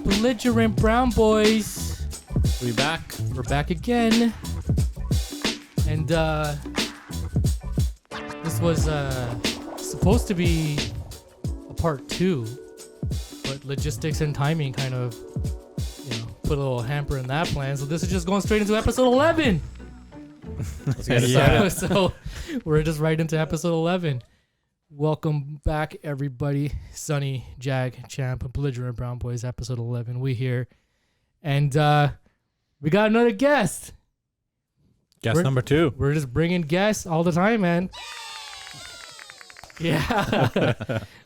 Belligerent brown boys. We back. We're back again. And this was supposed to be a part 2, but logistics and timing kind of, put a little hamper in that plan. So this is just going straight into episode 11. Let's get it started. So we're just right into episode 11. Welcome back, everybody. Sunny, Jag, Champ, and Belligerent Brown Boys, episode 11. We here. And we got another guest. Guest number 2. We're just bringing guests all the time, man. Yeah.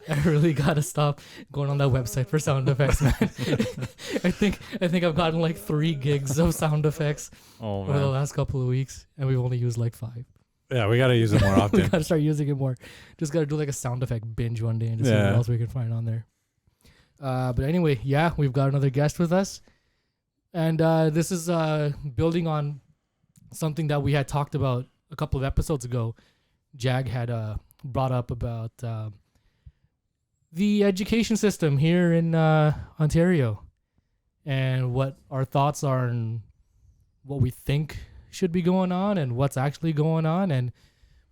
I really got to stop going on that website for sound effects, man. I think I've gotten like 3 gigs of sound effects over the last couple of weeks, and we've only used like 5. Yeah, we got to use it more often. We got to start using it more. Just got to do like a sound effect binge one day and just see what else we can find on there. But anyway, yeah, we've got another guest with us. And this is building on something that we had talked about a couple of episodes ago. Jag had brought up about the education system here in Ontario and what our thoughts are and what we think should be going on and what's actually going on. And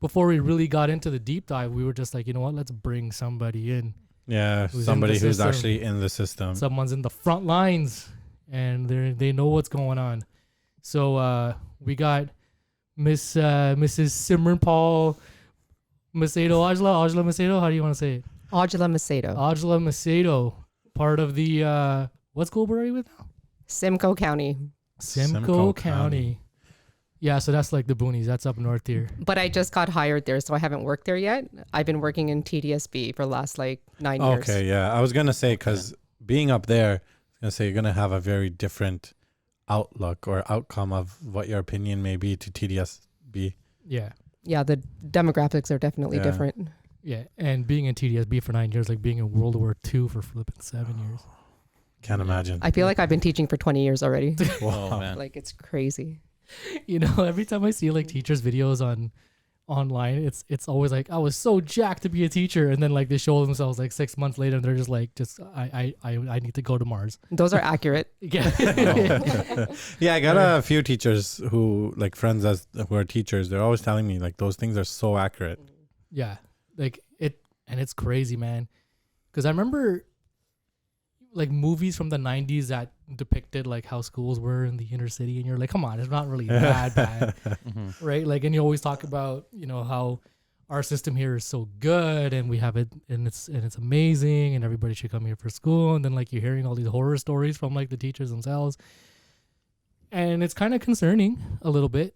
before we really got into the deep dive, we were just like, you know what, let's bring somebody in. Yeah, somebody who's actually in the system. Someone's in the front lines and they know what's going on. So we got Mrs. Simranpal Aujla-Macedo. How do you want to say it? Aujla-Macedo, part of the what school board are you with now? Simcoe County. Simcoe County. Yeah, so that's like the boonies. That's up north here. But I just got hired there, so I haven't worked there yet. I've been working in TDSB for the last 9 years. Okay, yeah. I was going to say, because being up there, I was going to say you're going to have a very different outlook or outcome of what your opinion may be to TDSB. Yeah. Yeah, the demographics are definitely different. Yeah, and being in TDSB for 9 years, like being in World War II for flipping 7 years. Can't imagine. I feel like I've been teaching for 20 years already. Wow. Man. Like, it's crazy. Every time I see like teachers' videos online, it's always like, I was so jacked to be a teacher, and then like they show themselves like 6 months later and they're just like, I need to go to Mars. Those are accurate. Yeah. Yeah, I got a few teachers who like friends who are teachers. They're always telling me like those things are so accurate. Yeah, like it's crazy, man. Because I remember like movies from the 90s that depicted like how schools were in the inner city, and you're like, come on, it's not really that bad. Right? Like, and you always talk about, how our system here is so good and we have it and it's amazing and everybody should come here for school. And then like you're hearing all these horror stories from like the teachers themselves. And it's kind of concerning a little bit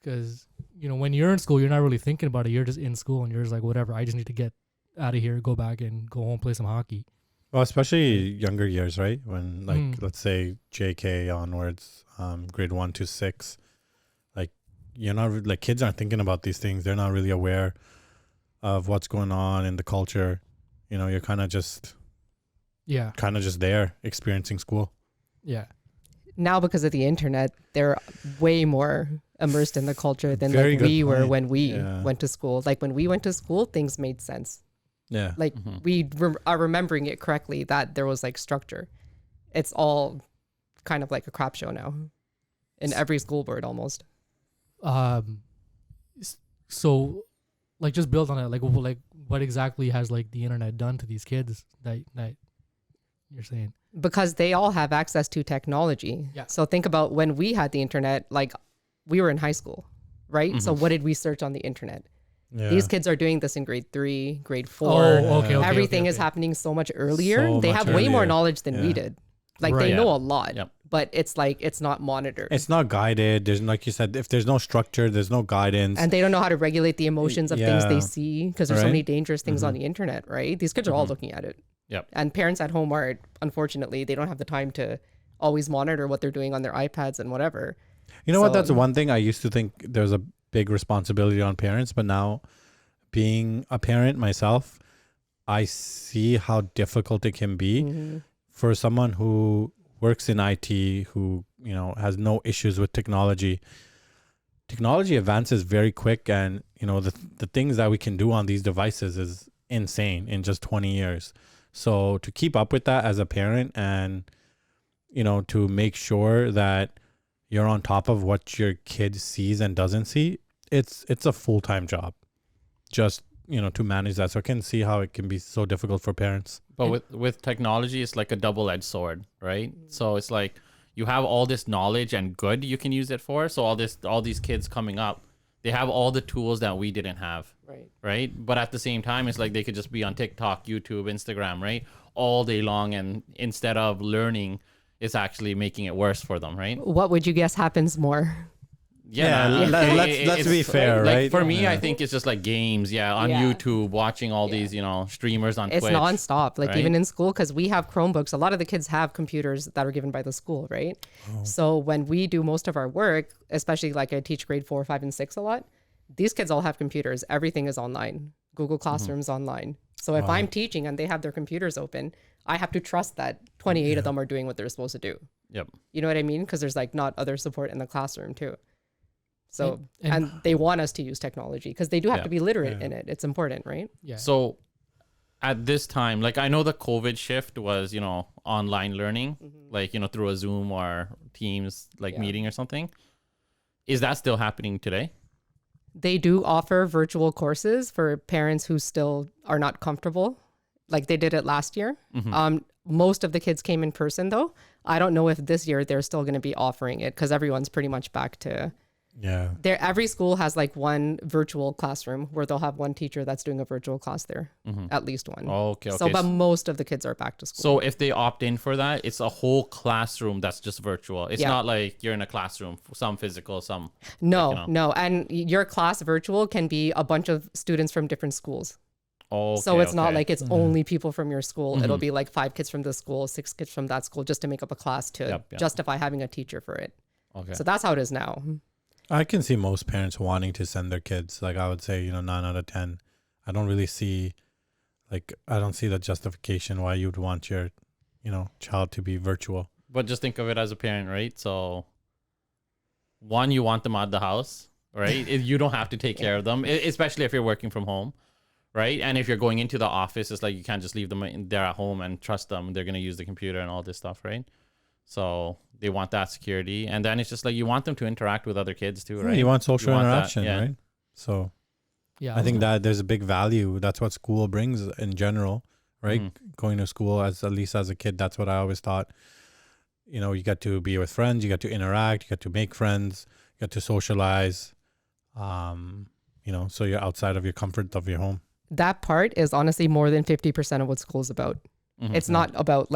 because, when you're in school, you're not really thinking about it. You're just in school and you're just like, whatever, I just need to get out of here, go back and go home, play some hockey. Well, especially younger years, right? When like let's say JK onwards, grade 1 to 6, like you're not like kids aren't thinking about these things. They're not really aware of what's going on in the culture. You're kind of just there experiencing school. Yeah. Now because of the internet, they're way more immersed in the culture than we were when we went to school. Like when we went to school, things made sense. Yeah. Like we are remembering it correctly that there was like structure. It's all kind of like a crap show now in every school board almost. So like just build on it. Like what exactly has like the internet done to these kids that you're saying? Because they all have access to technology. Yeah. So think about when we had the internet, like we were in high school, right? So what did we search on the internet? Yeah. These kids are doing this in grade 3, grade 4. Oh, okay. Everything is happening so much earlier. They have way more knowledge than we did. Like they know a lot, but it's like, it's not monitored. It's not guided. There's, like you said, if there's no structure, there's no guidance. And they don't know how to regulate the emotions of things they see because there's so many dangerous things on the internet, right? These kids are all looking at it. Yep. And parents at home are, unfortunately, they don't have the time to always monitor what they're doing on their iPads and whatever. You know what? That's one thing I used to think there's a big responsibility on parents, but now being a parent myself, I see how difficult it can be for someone who works in IT, who, has no issues with technology. Technology advances very quick, and, the things that we can do on these devices is insane in just 20 years. So to keep up with that as a parent and to make sure that you're on top of what your kid sees and doesn't see, it's a full-time job just, to manage that. So I can see how it can be so difficult for parents. But with technology, it's like a double-edged sword, right? So it's like you have all this knowledge and good you can use it for. So all these kids coming up, they have all the tools that we didn't have, right? But at the same time, it's like they could just be on TikTok, YouTube, Instagram, right? All day long. And instead of learning, it's actually making it worse for them, right? What would you guess happens more? Let's be fair, right? Like for me, I think it's just like games, on YouTube, watching all these, streamers on Twitch. It's nonstop, like right? even in school, because we have Chromebooks. A lot of the kids have computers that are given by the school, right? So when we do most of our work, especially like I teach grade 4, 5, and 6 a lot, these kids all have computers. Everything is online. Google Classroom's online. So if I'm teaching and they have their computers open, I have to trust that 28 of them are doing what they're supposed to do. Yep. You know what I mean? Because there's like not other support in the classroom too. So, and they want us to use technology because they do have to be literate in it. It's important, right? Yeah. So at this time, like I know the COVID shift was, online learning, like, through a Zoom or Teams, like meeting or something. Is that still happening today? They do offer virtual courses for parents who still are not comfortable. Like they did it last year. Most of the kids came in person though. I don't know if this year they're still going to be offering it because everyone's pretty much back to... Every school has like one virtual classroom where they'll have one teacher that's doing a virtual class there, at least one. Okay. So, but most of the kids are back to school. So if they opt in for that, it's a whole classroom that's just virtual. It's not like you're in a classroom, some physical, some. No. And your class virtual can be a bunch of students from different schools. So it's not like it's only people from your school. It'll be like 5 kids from this school, 6 kids from that school, just to make up a class to justify having a teacher for it. Okay. So that's how it is now. I can see most parents wanting to send their kids. Like I would say, 9 out of 10. I don't really see, I don't see the justification why you'd want your, child to be virtual. But just think of it as a parent, right? So one, you want them out of the house, right? You don't have to take care of them, especially if you're working from home, right? And if you're going into the office, it's like you can't just leave them there at home and trust them. They're going to use the computer and all this stuff, right? So they want that security. And then it's just like you want them to interact with other kids too, right? You want social interaction, right? So I think that there's a big value. That's what school brings in general, right? Going to school at least as a kid, that's what I always thought. You get to be with friends, you get to interact, you get to make friends, you get to socialize, so you're outside of your comfort of your home. That part is honestly more than 50% of what school's about. It's not about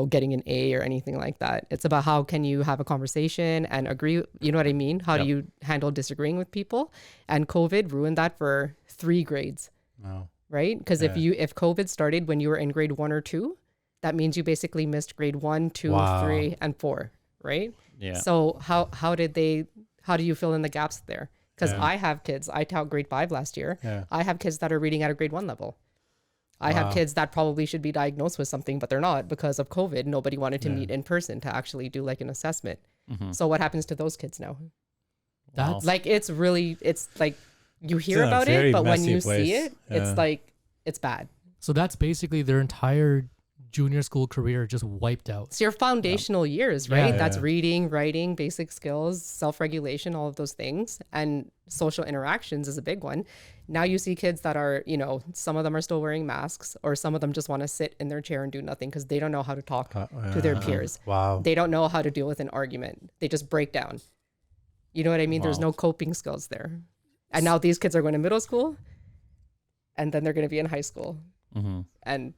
getting an A or anything like that. It's about how can you have a conversation and agree. You know what I mean? How do you handle disagreeing with people? And COVID ruined that for 3 grades, right? Because if COVID started when you were in grade 1 or 2, that means you basically missed grade 1, 2, 3, and 4, right? Yeah. So how do you fill in the gaps there? Because I have kids. I taught grade 5 last year. I have kids that are reading at a grade 1 level. I have kids that probably should be diagnosed with something, but they're not because of COVID. Nobody wanted to meet in person to actually do like an assessment. So what happens to those kids now? That's like, it's like you hear about it, but when you see it, it's like, it's bad. So that's basically their entire junior school career just wiped out. It's your foundational years, right? That's reading, writing, basic skills, self-regulation, all of those things. And social interactions is a big one. Now you see kids that are, some of them are still wearing masks, or some of them just want to sit in their chair and do nothing because they don't know how to talk to their peers. They don't know how to deal with an argument. They just break down. You know what I mean? There's no coping skills there. And now these kids are going to middle school, and then they're going to be in high school. And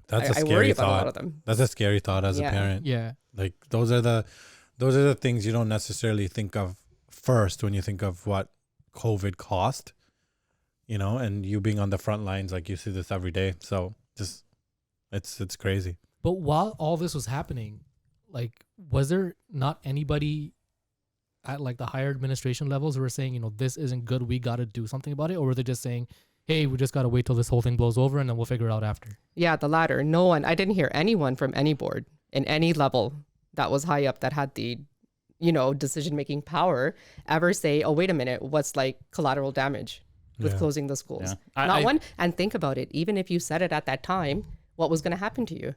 that's a scary worry about thought. a lot of them. That's a scary thought as a parent. Yeah. Like those are the things you don't necessarily think of first when you think of what COVID cost, and you being on the front lines, like you see this every day. So just, it's crazy. But while all this was happening, like, was there not anybody at like the higher administration levels who were saying, this isn't good, we got to do something about it? Or were they just saying, hey, we just got to wait till this whole thing blows over and then we'll figure it out after? Yeah, the latter. No one, I didn't hear anyone from any board in any level that was high up that had the, decision-making power ever say, oh, wait a minute, what's like collateral damage with closing the schools? Yeah. Not one. And think about it. Even if you said it at that time, what was going to happen to you?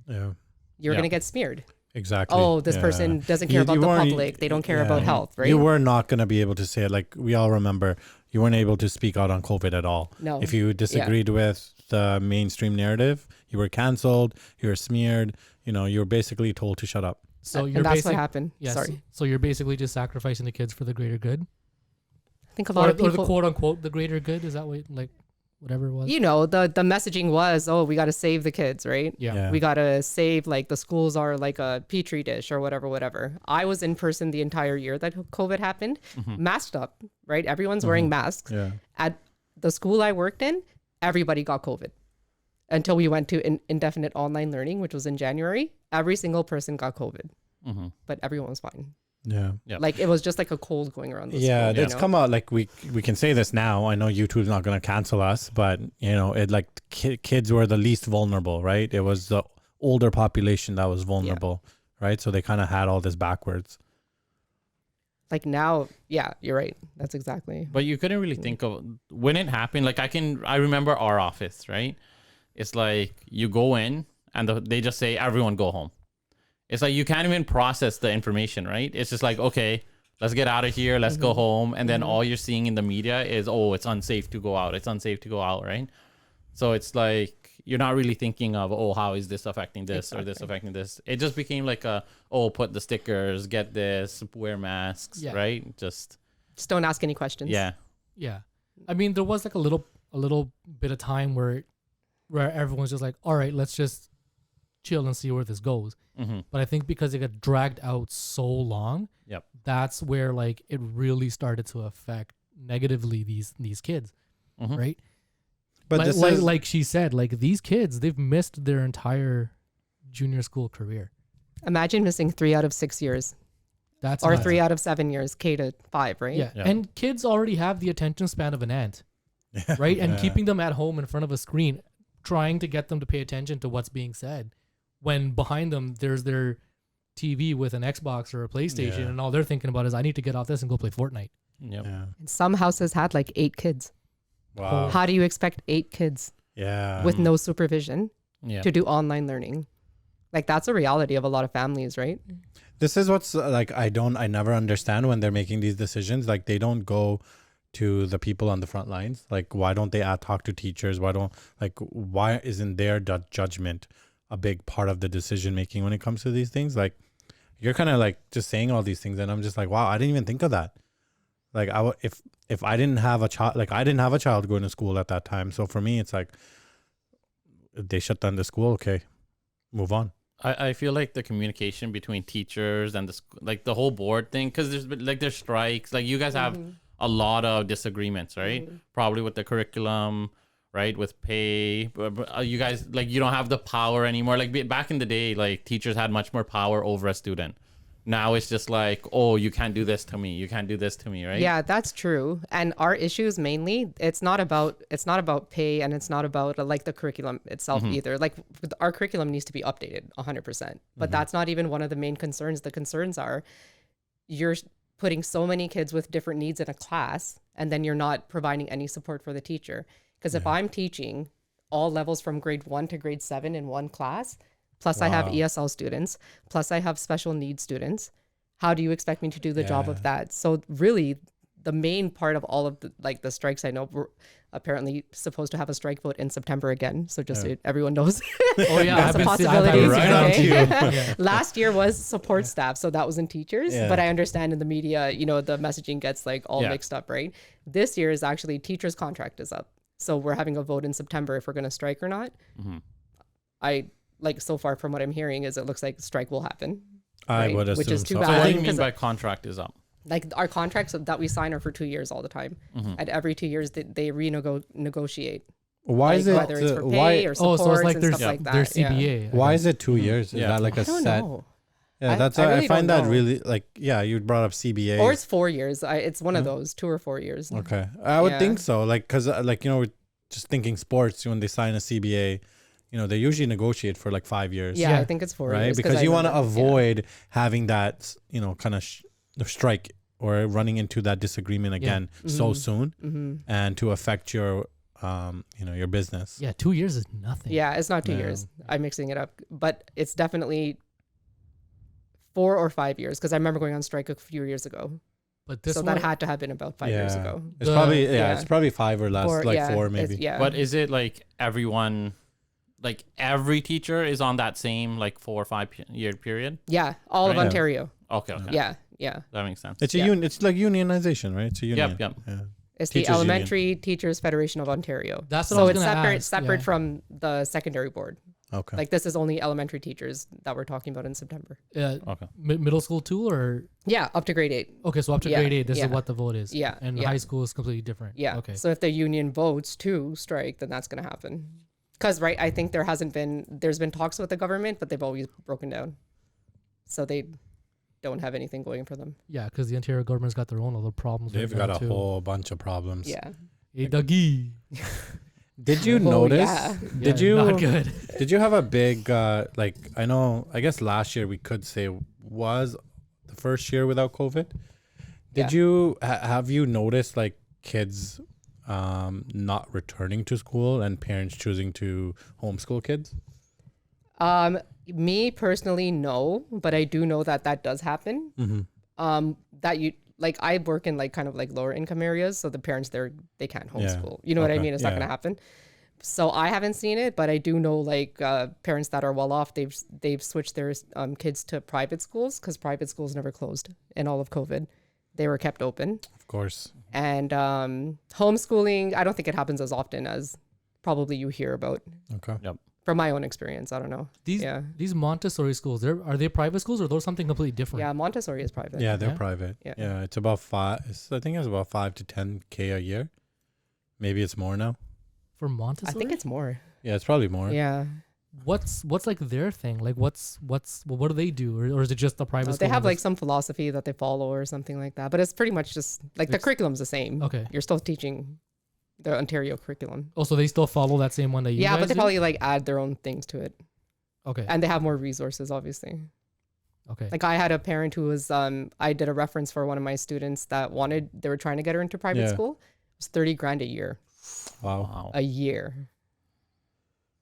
Yeah. You're going to get smeared. Exactly. Oh, this person doesn't care about the public. They don't care about health, right? You were not going to be able to say it. Like we all remember, you weren't able to speak out on COVID at all. No. If you disagreed with the mainstream narrative, you were canceled, you were smeared, you were basically told to shut up. So and that's what happened. Yes. Sorry. So you're basically just sacrificing the kids for the greater good? I think a lot of people... Or the quote unquote, the greater good? Is that what, like, whatever it was? The messaging was, we got to save the kids, right? Yeah. We got to save, like, the schools are like a petri dish or whatever. I was in person the entire year that COVID happened, masked up, right? Everyone's wearing masks. Yeah. At the school I worked in, everybody got COVID until we went to indefinite online learning, which was in January. Every single person got COVID, but everyone was fine. Yeah. Like it was just like a cold going around the school. It's come out like we can say this now. I know YouTube's not going to cancel us, but it like kids were the least vulnerable, right? It was the older population that was vulnerable, right? So they kind of had all this backwards. Like now, you're right. That's exactly. But you couldn't really think of when it happened. Like I remember our office, right? It's like you go in and they just say, everyone go home. It's like you can't even process the information, right? It's just like, okay, let's get out of here. Let's go home. And then all you're seeing in the media is, it's unsafe to go out. It's unsafe to go out, right? So it's like you're not really thinking of, how is this affecting this or this affecting this? It just became like put the stickers, get this, wear masks, right? Just don't ask any questions. Yeah. Yeah. I mean, there was like a little bit of time where everyone's just like, all right, let's just chill and see where this goes. But I think because it got dragged out so long, that's where like it really started to affect negatively these kids, right? But like she said, like these kids, they've missed their entire junior school career. Imagine missing 3 out of 6 years. That's or 3 out of 7 years, K to 5, right? Yeah. And kids already have the attention span of an ant, right? And keeping them at home in front of a screen, trying to get them to pay attention to what's being said, when behind them there's their TV with an Xbox or a PlayStation, and all they're thinking about is, I need to get off this and go play Fortnite. And some houses had like 8 kids. Wow. How do you expect 8 kids with no supervision to do online learning? Like that's a reality of a lot of families, right? This is what's like, I never understand when they're making these decisions. Like they don't go to the people on the front lines. Like, why don't they talk to teachers? Why isn't their judgment a big part of the decision making when it comes to these things? Like you're kind of like just saying all these things and I'm just like, wow, I didn't even think of that. Like if I didn't have a child, like I didn't have a child going to school at that time. So for me, it's like, if they shut down the school, okay, move on. I feel like the communication between teachers and the whole board thing, because there's strikes, like you guys have a lot of disagreements, right? Probably with the curriculum, right? With pay, but you guys, like, you don't have the power anymore. Like back in the day, like teachers had much more power over a student. Now it's just like, you can't do this to me. You can't do this to me, right? Yeah, that's true. And our issues mainly, it's not about pay, and it's not about like the curriculum itself either. Like our curriculum needs to be updated 100%. But that's not even one of the main concerns. The concerns are you're putting so many kids with different needs in a class, and then you're not providing any support for the teacher. Because if I'm teaching all levels from grade 1 to grade 7 in one class, plus I have ESL students, plus I have special needs students, how do you expect me to do the job of that? So really, the main part of all of the strikes, I know we're apparently supposed to have a strike vote in September again. So just so everyone knows. That's a possibility. Last year was support staff, so that was in teachers. But I understand in the media, the messaging gets like all mixed up, right? This year is actually teachers' contract is up. So we're having a vote in September if we're going to strike or not. So far from what I'm hearing is it looks like strike will happen. I would assume which is too so. bad. So what do you mean by contract is up? Like our contracts that we sign are for 2 years all the time. And every 2 years they renegotiate. Why is it whether it's for pay or support so it's like and their stuff like that? their CBA. Why is it 2 years? Is that like a set? Know. Yeah, that's I I really find don't that know. really like you brought up CBA. Or it's 4 years. It's one of those, 2 or 4 years. Okay, I would think so. Like because we're just thinking sports when they sign a CBA. They usually negotiate for like 5 years. Yeah, I think it's 4 years. Right, because you want to avoid having that, kind of strike or running into that disagreement again so soon, and to affect your, your business. Yeah, 2 years is nothing. Yeah, it's not 2 years. I'm mixing it up, but it's definitely 4 or 5 years, because I remember going on strike a few years ago. But this So that had to have been about 5 years ago. It's probably it's probably 5 or less, 4 maybe. Yeah. But is it like everyone, like every teacher is on that same like 4 or 5 year period? Yeah, all of Ontario. Okay. Yeah. That makes sense. It's a it's like unionization, right? It's a union. Yep. Yeah. It's Teachers the Elementary Teachers Federation of Ontario. That's what I so was it's gonna separate ask, from the secondary board. Okay. Like this is only elementary teachers that we're talking about in September. Okay. Middle school too, or Yeah, up to grade 8. okay, so up to grade 8, this is yeah. what the vote is. Yeah, and yeah. high school is completely different. Yeah. Okay. So if the union votes to strike, then that's going to happen. Because I think there's been talks with the government, but they've always broken down. So they don't have anything going for them. Yeah, because the Ontario government's got their own other problems. They've right got now, a too. whole bunch of problems. Yeah. Hey, Dougie. Did you Oh, notice? yeah. Did Yeah, you? Not good. Did you have a big like? I guess last year we could say was the first year without COVID. Did you have you noticed like kids not returning to school and parents choosing to homeschool kids? Me personally, no, but I do know that does happen. Mm-hmm. That you like, I work in like kind of like lower income areas, so the parents there, they can't homeschool. You know what I mean? It's not going to happen. So I haven't seen it, but I do know like parents that are well off, they've switched their kids to private schools because private schools never closed in all of COVID. They were kept open. Of course. And homeschooling, I don't think it happens as often as probably you hear about. Okay. Yep. From my own experience, I don't know. These Montessori schools, are they private schools or are those something completely different? Yeah, Montessori is private. Yeah, they're Yeah? private. Yeah. Yeah, it's about I think it's about 5 to 10K a year. Maybe it's more now. For Montessori? I think it's more. Yeah, it's probably more. Yeah. What's like their thing? Like what do they do? Or is it just the private school? They have and like some philosophy that they follow or something like that. But it's pretty much just like the curriculum's the same. Okay. You're still teaching the Ontario curriculum. Oh, so they still follow that same one that you Yeah, guys but they do? probably like add their own things to it. Okay. And they have more resources, obviously. Okay. Like I had a parent who was, I did a reference for one of my students that they were trying to get her into private school. It was $30,000 a year. Wow. A year.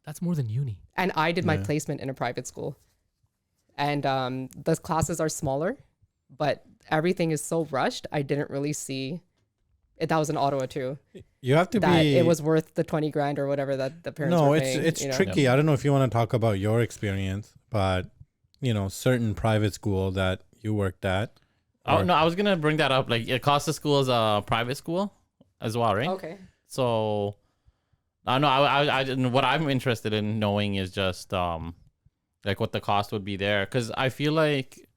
That's more than uni. And I did my placement in a private school. And the classes are smaller, but everything is so rushed. I didn't really see it. That was in Ottawa too. You have to That be. it was worth the $20,000 or whatever that the parents were paying. it's you know? tricky. I don't know if you want to talk about your experience, but certain private school that you worked at. Oh no, I was gonna bring that up. Like, it costs the school as a private school as well, right? Okay. So, I know. I what I'm interested in knowing is just like what the cost would be there, because I feel like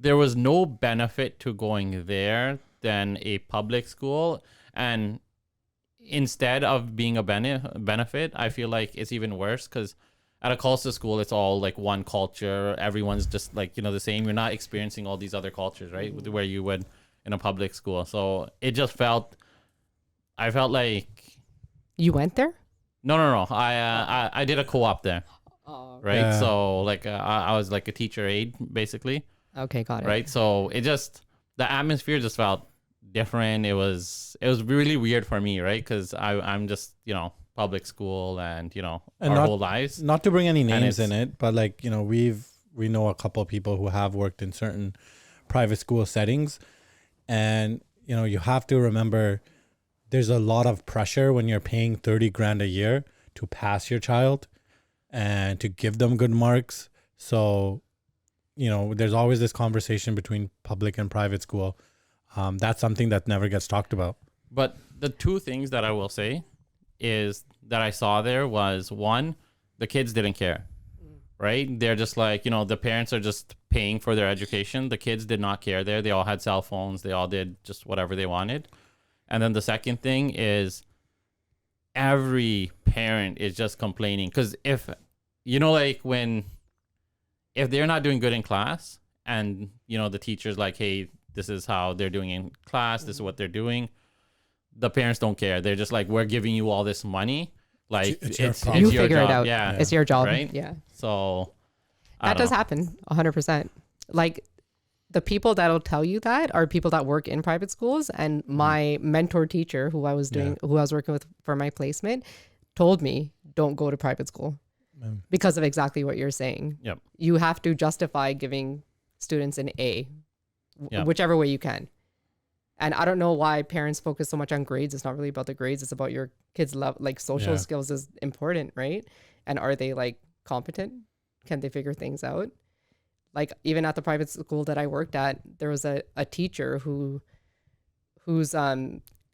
there was no benefit to going there than a public school, and instead of being a benefit, I feel like it's even worse because at a Coastal school, it's all like one culture. Everyone's just like, the same. You're not experiencing all these other cultures, right? Where you would in a public school. So it just I felt like. You went there? No. I did a co-op there. Right. Yeah. So like I was like a teacher aide basically. Okay, got it. Right. So the atmosphere just felt different. It was really weird for me. Right. Cause I'm just, public school and our whole lives. Not to bring any names in it, but like, we know a couple of people who have worked in certain private school settings, and you have to remember there's a lot of pressure when you're paying $30,000 a year to pass your child and to give them good marks. So, there's always this conversation between public and private school. That's something that never gets talked about. But the two things that I will say is that I saw there was, one, the kids didn't care, right? They're just like, the parents are just paying for their education. The kids did not care there. They all had cell phones. They all did just whatever they wanted. And then the second thing is every parent is just complaining. Because if they're not doing good in class and, the teacher's like, hey, this is how they're doing in class, this is what they're doing, the parents don't care. They're just like, we're giving you all this money. Like, It's your it's problem. You your figure job. it out. Yeah. It's your job. Right? Yeah. So I That don't does know. happen 100%. Like the people that'll tell you that are people that work in private schools. And my mentor teacher who I was working with for my placement told me, don't go to private school because of exactly what you're saying. Yep. You have to justify giving students in A, Yeah. whichever way you can. And I don't know why parents focus so much on grades. It's not really about the grades. It's about your kids' like social skills is important, right? And are they like competent? Can they figure things out? Like even at the private school that I worked at, there was a teacher whose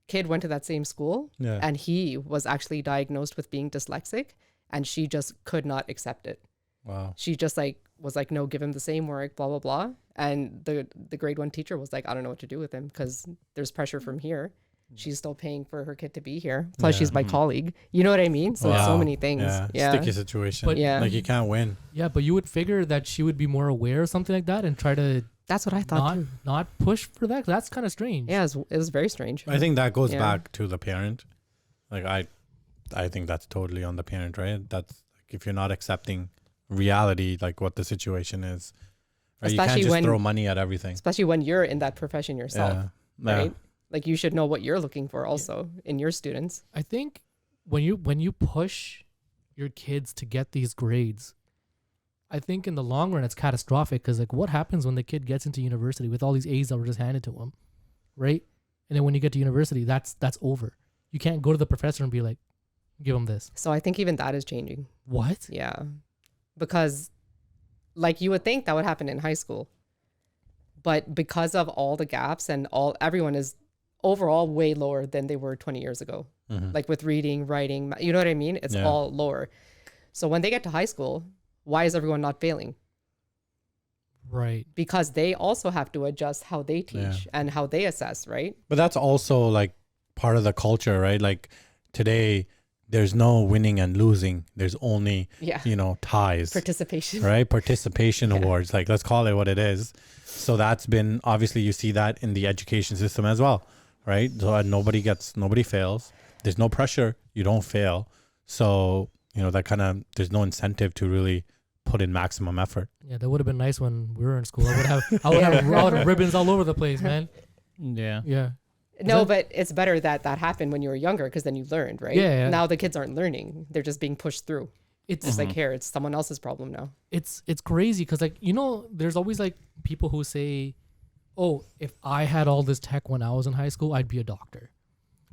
kid went to that same school, and he was actually diagnosed with being dyslexic, and she just could not accept it. Wow. She just like was like, no, give him the same work, blah blah blah. And the grade 1 teacher was like, I don't know what to do with him because there's pressure from here. She's still paying for her kid to be here. Plus, she's my colleague. You know what I mean? So it's so many things. Yeah. Sticky situation. But like you can't win. Yeah, but you would figure that she would be more aware or something like that and try to That's what I thought too. not push for that. That's kind of strange. Yeah, it was very strange. I think that goes back to the parent. Like I think that's totally on the parent, right? That's like if you're not accepting reality, like what the situation is, right? You can't just throw money at everything. Especially when you're in that profession yourself, right? Like you should know what you're looking for also in your students. I think when you push your kids to get these grades, I think in the long run it's catastrophic because like what happens when the kid gets into university with all these A's that were just handed to him, right? And then when you get to university, that's over. You can't go to the professor and be like, give him this. So I think even that is changing. What? Yeah, because like you would think that would happen in high school, but because of all the gaps and everyone is overall way lower than they were 20 years ago. Like with reading, writing, you know what I mean? It's all lower. So when they get to high school, why is everyone not failing? Right. Because they also have to adjust how they teach and how they assess, right? But that's also like part of the culture, right? Like today, there's no winning and losing. There's only, ties. Participation. Right? Participation awards. Like, let's call it what it is. So that's been, obviously, you see that in the education system as well, right? So nobody fails. There's no pressure. You don't fail. So, that kind of, there's no incentive to really put in maximum effort. Yeah, that would have been nice when we were in school. I would have ribbons all over the place, man. Yeah. Yeah. No, but it's better that happened when you were younger because then you learned, right? Yeah. Now the kids aren't learning; they're just being pushed through. It's like here, it's someone else's problem now. It's crazy because like there's always like people who say, "Oh, if I had all this tech when I was in high school, I'd be a doctor,"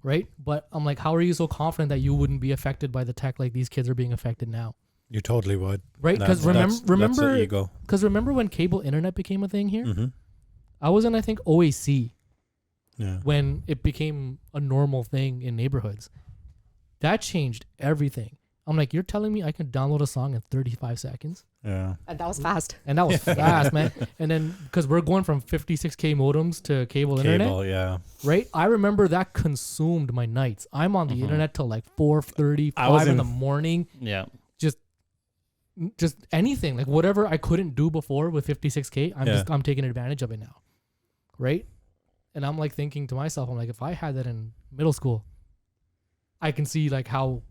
right? But I'm like, how are you so confident that you wouldn't be affected by the tech like these kids are being affected now? You totally would, right? Because remember, ego. Because remember when cable internet became a thing here? I was in I think OAC. Yeah. When it became a normal thing in neighborhoods, that changed everything. I'm like, you're telling me I can download a song in 35 seconds? Yeah. And that was fast. And that was fast, man. And then because we're going from 56K modems to cable internet, yeah. right? I remember that consumed my nights. I'm on the internet till like 4:30, 5 in the morning. Yeah. Just anything, like whatever I couldn't do before with 56K, I'm taking advantage of it now, right? And I'm like thinking to myself, I'm like, if I had that in middle school, I can see like how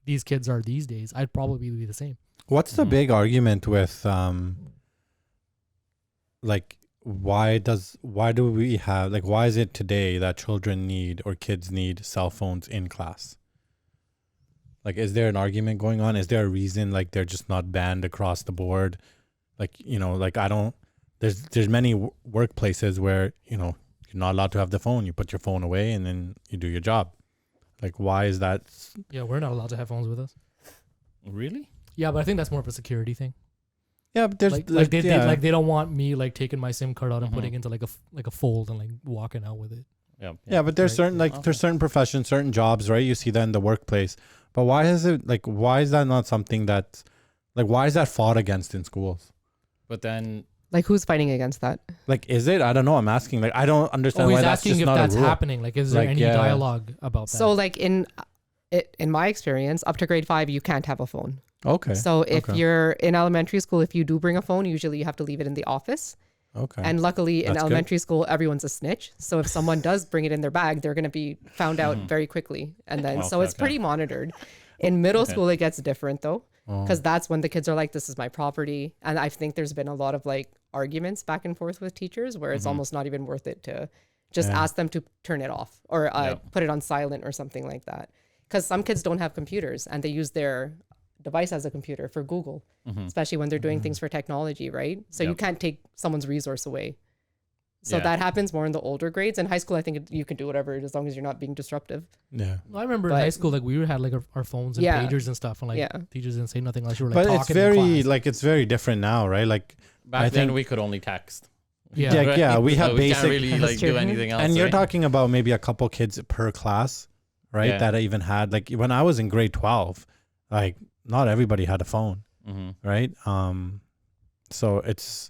these kids are these days. I'd probably be the same. What's the big argument with like why do we have like why is it today that children need or kids need cell phones in class? Like, is there an argument going on? Is there a reason like they're just not banned across the board? Like, like there's many workplaces where, you're not allowed to have the phone. You put your phone away and then you do your job. Like, why is that? Yeah, we're not allowed to have phones with us. Really? Yeah, but I think that's more of a security thing. Yeah, but there's they don't want me like taking my SIM card out and putting it into like a fold and like walking out with it. Yeah, but there's certain there's certain professions, certain jobs, right? You see that in the workplace. But why is that not something that's like why is that fought against in schools? But then Like who's fighting against that? Like, is it? I don't know. I'm asking. Like, I don't understand why that's just not a rule. He's asking if that's happening. Like, is there any dialogue about that? So, like in my experience, up to grade 5, you can't have a phone. Okay. So if you're in elementary school, if you do bring a phone, usually you have to leave it in the office. Okay. And luckily in That's elementary school, everyone's a snitch. So if someone does bring it in their bag, they're going to be found out very quickly. And then, so it's pretty monitored. In middle school, it gets different though. Because that's when the kids are like, this is my property. And I think there's been a lot of like arguments back and forth with teachers where it's almost not even worth it to just ask them to turn it off or put it on silent or something like that. Because some kids don't have computers and they use their device has a computer for Google, especially when they're doing things for technology, right? So you can't take someone's resource away. So that happens more in the older grades. In high school, I think you can do whatever as long as you're not being disruptive. Yeah. Well, I remember in high school, like we had like our phones and pagers and stuff, and like teachers didn't say nothing unless you were like talking. But it's very like it's very different now, right? Like back then we could only text. Yeah, we have so basic. We can't really like do anything else. And you're talking about maybe a couple kids per class, right? Yeah. That I even had like when I was in grade 12, like not everybody had a phone, right? So it's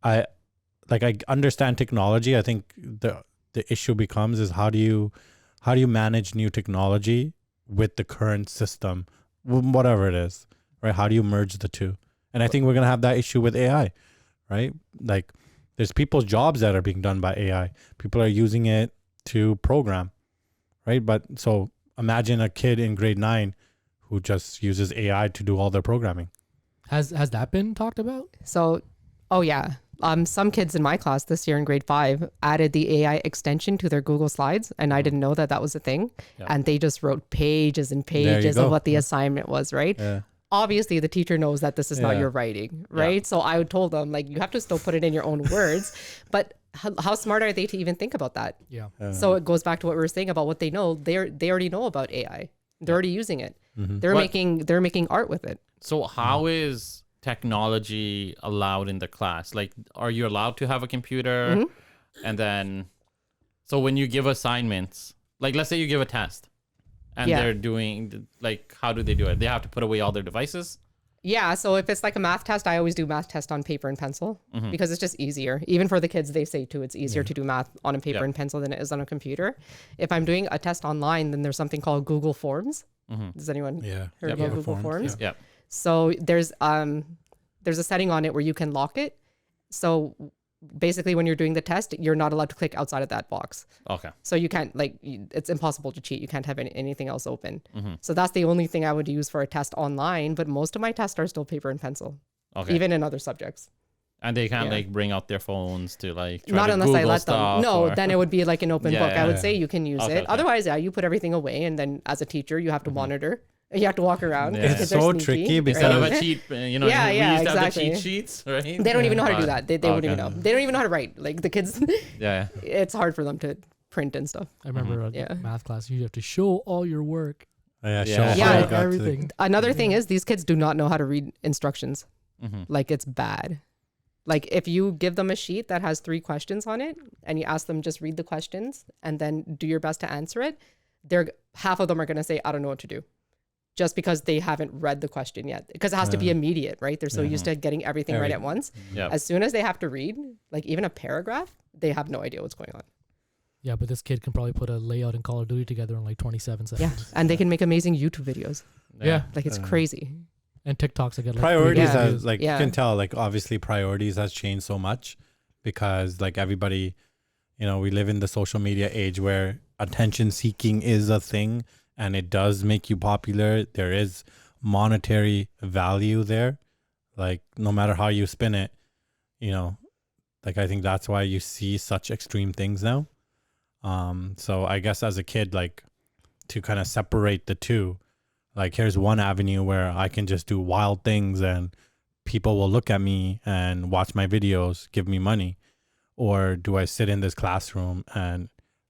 I understand technology. I think the issue becomes is how do you manage new technology with the current system, whatever it is, right? How do you merge the two? And I think we're gonna have that issue with AI, right? Like there's people's jobs that are being done by AI. People are using it to program, right? But so imagine a kid in grade 9 who just uses AI to do all their programming. Has that been talked about? So, some kids in my class this year in grade 5 added the AI extension to their Google Slides, and I didn't know that was a thing. Yeah. And they just wrote pages and pages of what the assignment was, right? Yeah. Obviously, the teacher knows that this is not your writing, right? Yeah. So I told them, like, you have to still put it in your own words, but how smart are they to even think about that? Yeah. So it goes back to what we were saying about what they know. They already know about AI. They're already using it. They're making art with it. So how is technology allowed in the class? Like, are you allowed to have a computer? And then, so when you give assignments, like let's say you give a test and they're doing, like, how do they do it? They have to put away all their devices? Yeah. So if it's like a math test, I always do math test on paper and pencil because it's just easier. Even for the kids, they say too, it's easier to do math on a paper and pencil than it is on a computer. If I'm doing a test online, then there's something called Google Forms. Does anyone heard about Google Forms? Yeah. So there's a setting on it where you can lock it. So basically when you're doing the test, you're not allowed to click outside of that box. Okay. So you can't, like, it's impossible to cheat. You can't have anything else open. So that's the only thing I would use for a test online, but most of my tests are still paper and pencil. Okay. Even in other subjects. And they can't like bring out their phones to like try not to unless Google I let them. No, then it would be like an open book. I would say you can use it. Otherwise, you put everything away, and then as a teacher, you have to monitor. You have to walk around. It's so tricky because instead of a cheat, we used to have the cheat sheets, right? They don't even know how to do that. They wouldn't even know. They don't even know how to write. Like the kids, it's hard for them to print and stuff. I remember math class, you have to show all your work. Show everything. Another thing is these kids do not know how to read instructions. Like it's bad. Like if you give them a sheet that has 3 questions on it and you ask them just read the questions and then do your best to answer it, half of them are going to say, I don't know what to do. Just because they haven't read the question yet. Because it has to be immediate, right? They're so used to getting everything right at once. Yep. As soon as they have to read, like even a paragraph, they have no idea what's going on. Yeah, but this kid can probably put a layout in Call of Duty together in like 27 seconds. Yeah, and they can make amazing YouTube videos. Yeah. Like it's crazy. And TikToks again. Like priorities has like you can tell like obviously priorities has changed so much because like everybody, we live in the social media age where attention seeking is a thing and it does make you popular. There is monetary value there. Like no matter how you spin it, like I think that's why you see such extreme things now. So I guess as a kid, like to kind of separate the two, like here's one avenue where I can just do wild things and people will look at me and watch my videos, give me money. Or do I sit in this classroom and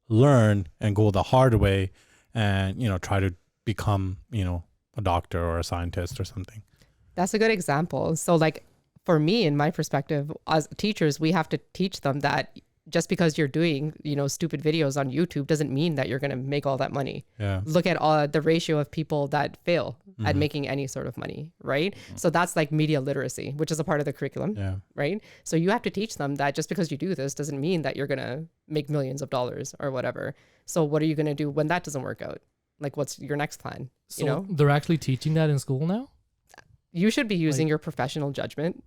learn and go the hard way and, try to become, a doctor or a scientist or something? That's a good example. So like for me, in my perspective, as teachers, we have to teach them that just because you're doing, stupid videos on YouTube doesn't mean that you're going to make all that money. Yeah. Look at the ratio of people that fail at making any sort of money, right? So that's like media literacy, which is a part of the curriculum, right? So you have to teach them that just because you do this doesn't mean that you're going to make millions of dollars or whatever. So what are you going to do when that doesn't work out? Like what's your next plan? So they're actually teaching that in school now? You should be using your professional judgment.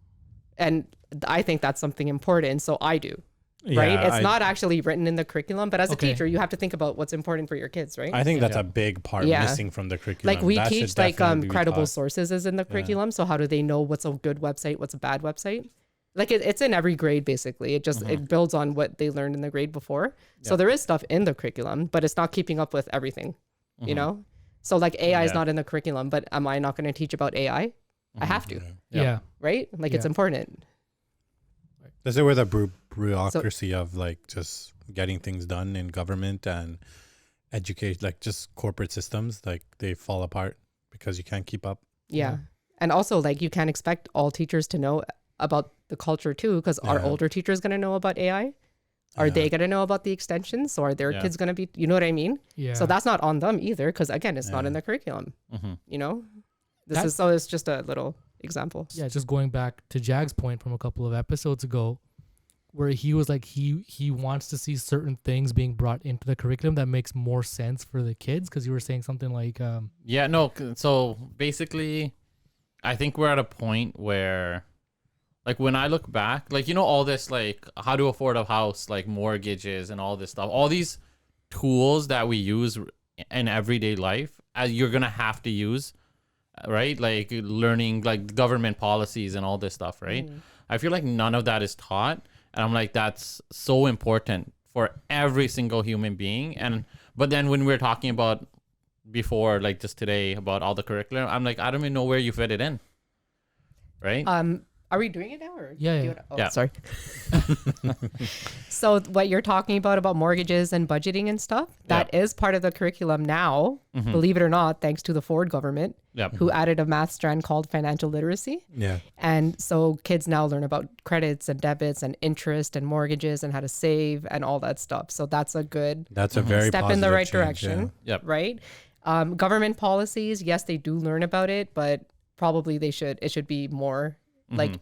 And I think that's something important. So I do. Right? It's not actually written in the curriculum, but as a teacher, you have to think about what's important for your kids, right? I think that's a big part missing from the curriculum. Like we teach like credible sources is in the curriculum. So how do they know what's a good website, what's a bad website? Like it's in every grade, basically. It just, it builds on what they learned in the grade before. So there is stuff in the curriculum, but it's not keeping up with everything, So like AI is not in the curriculum, but am I not going to teach about AI? I have to, Yeah. right? Like it's important. This is where the bureaucracy of like just getting things done in government and educate, like just corporate systems, like they fall apart because you can't keep up. Yeah. And also like you can't expect all teachers to know about the culture too, because are older teachers going to know about AI? Are they going to know about the extensions? So are their kids going to be, you know what I mean? Yeah. So that's not on them either, because again, it's not in the curriculum, you know? So it's just a little example. Yeah, just going back to Jag's point from a couple of episodes ago, where he was like he wants to see certain things being brought into the curriculum that makes more sense for the kids, because you were saying something like so basically I think we're at a point where, like, when I look back, like, you know, all this, like, how to afford a house, like mortgages and all this stuff, all these tools that we use in everyday life, you're gonna have to use, right? Like learning like government policies and all this stuff, right? I feel like none of that is taught, and I'm like, that's so important for every single human being. But then when we're talking about before, like just today, about all the curriculum, I'm like, I don't even know where you fit it in, right? Are we doing it now? Or Yeah. Sorry. So what you're talking about mortgages and budgeting and stuff, that is part of the curriculum now, believe it or not, thanks to the Ford government, who added a math strand called financial literacy. Yeah. And so kids now learn about credits and debits and interest and mortgages and how to save and all that stuff. So that's a very step in the right change, direction. Right. Government policies, yes, they do learn about it, but probably it should be more like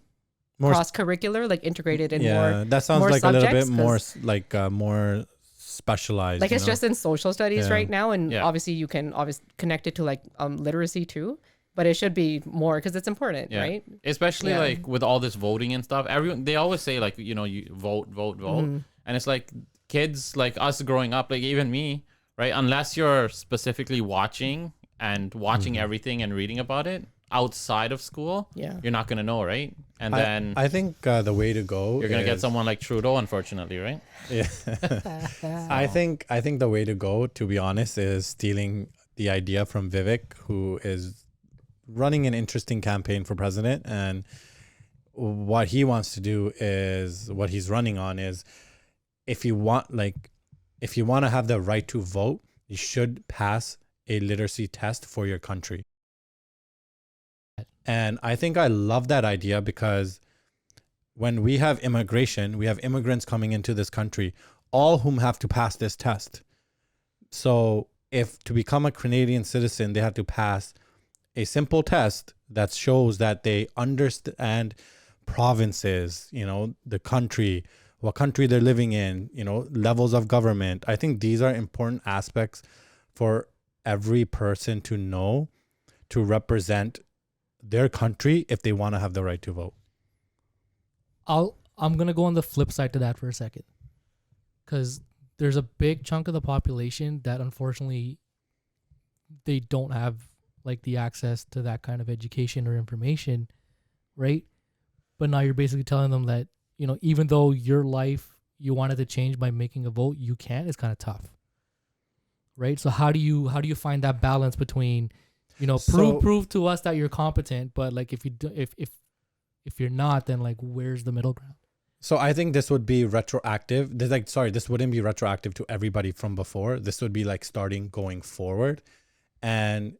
more cross-curricular, like integrated in more. That sounds more like a little bit subjects, more more specialized. Like it's just in social studies right now, and Yeah. obviously you can connect it to like literacy too, but it should be more because it's important, right? Especially like with all this voting and stuff. They always say like, you know, you vote, and it's like kids like us growing up, like even me, right? Unless you're specifically watching everything and reading about it outside of school, you're not gonna know, right? And then I think the way to go, you're gonna get someone like Trudeau, unfortunately, right? Yeah. I think the way to go, to be honest, is stealing the idea from Vivek, who is running an interesting campaign for president, and what he wants to do is what he's running on is if you want to have the right to vote, you should pass a literacy test for your country. And I think I love that idea, because when we have immigration, we have immigrants coming into this country, all whom have to pass this test. So if to become a Canadian citizen, they have to pass a simple test that shows that they understand provinces, you know, the country, what country they're living in, you know, levels of government. I think these are important aspects for every person to know to represent their country if they want to have the right to vote. I'm gonna go on the flip side to that for a second, because there's a big chunk of the population that unfortunately they don't have like the access to that kind of education or information, right? But now you're basically telling them that, you know, even though your life you wanted to change by making a vote, you can't. It's kind of tough, right? So how do you find that balance between, you know, prove to us that you're competent, but like if you're not, then like where's the middle ground? So I think this would be retroactive. This wouldn't be retroactive to everybody from before. This would be like starting going forward. And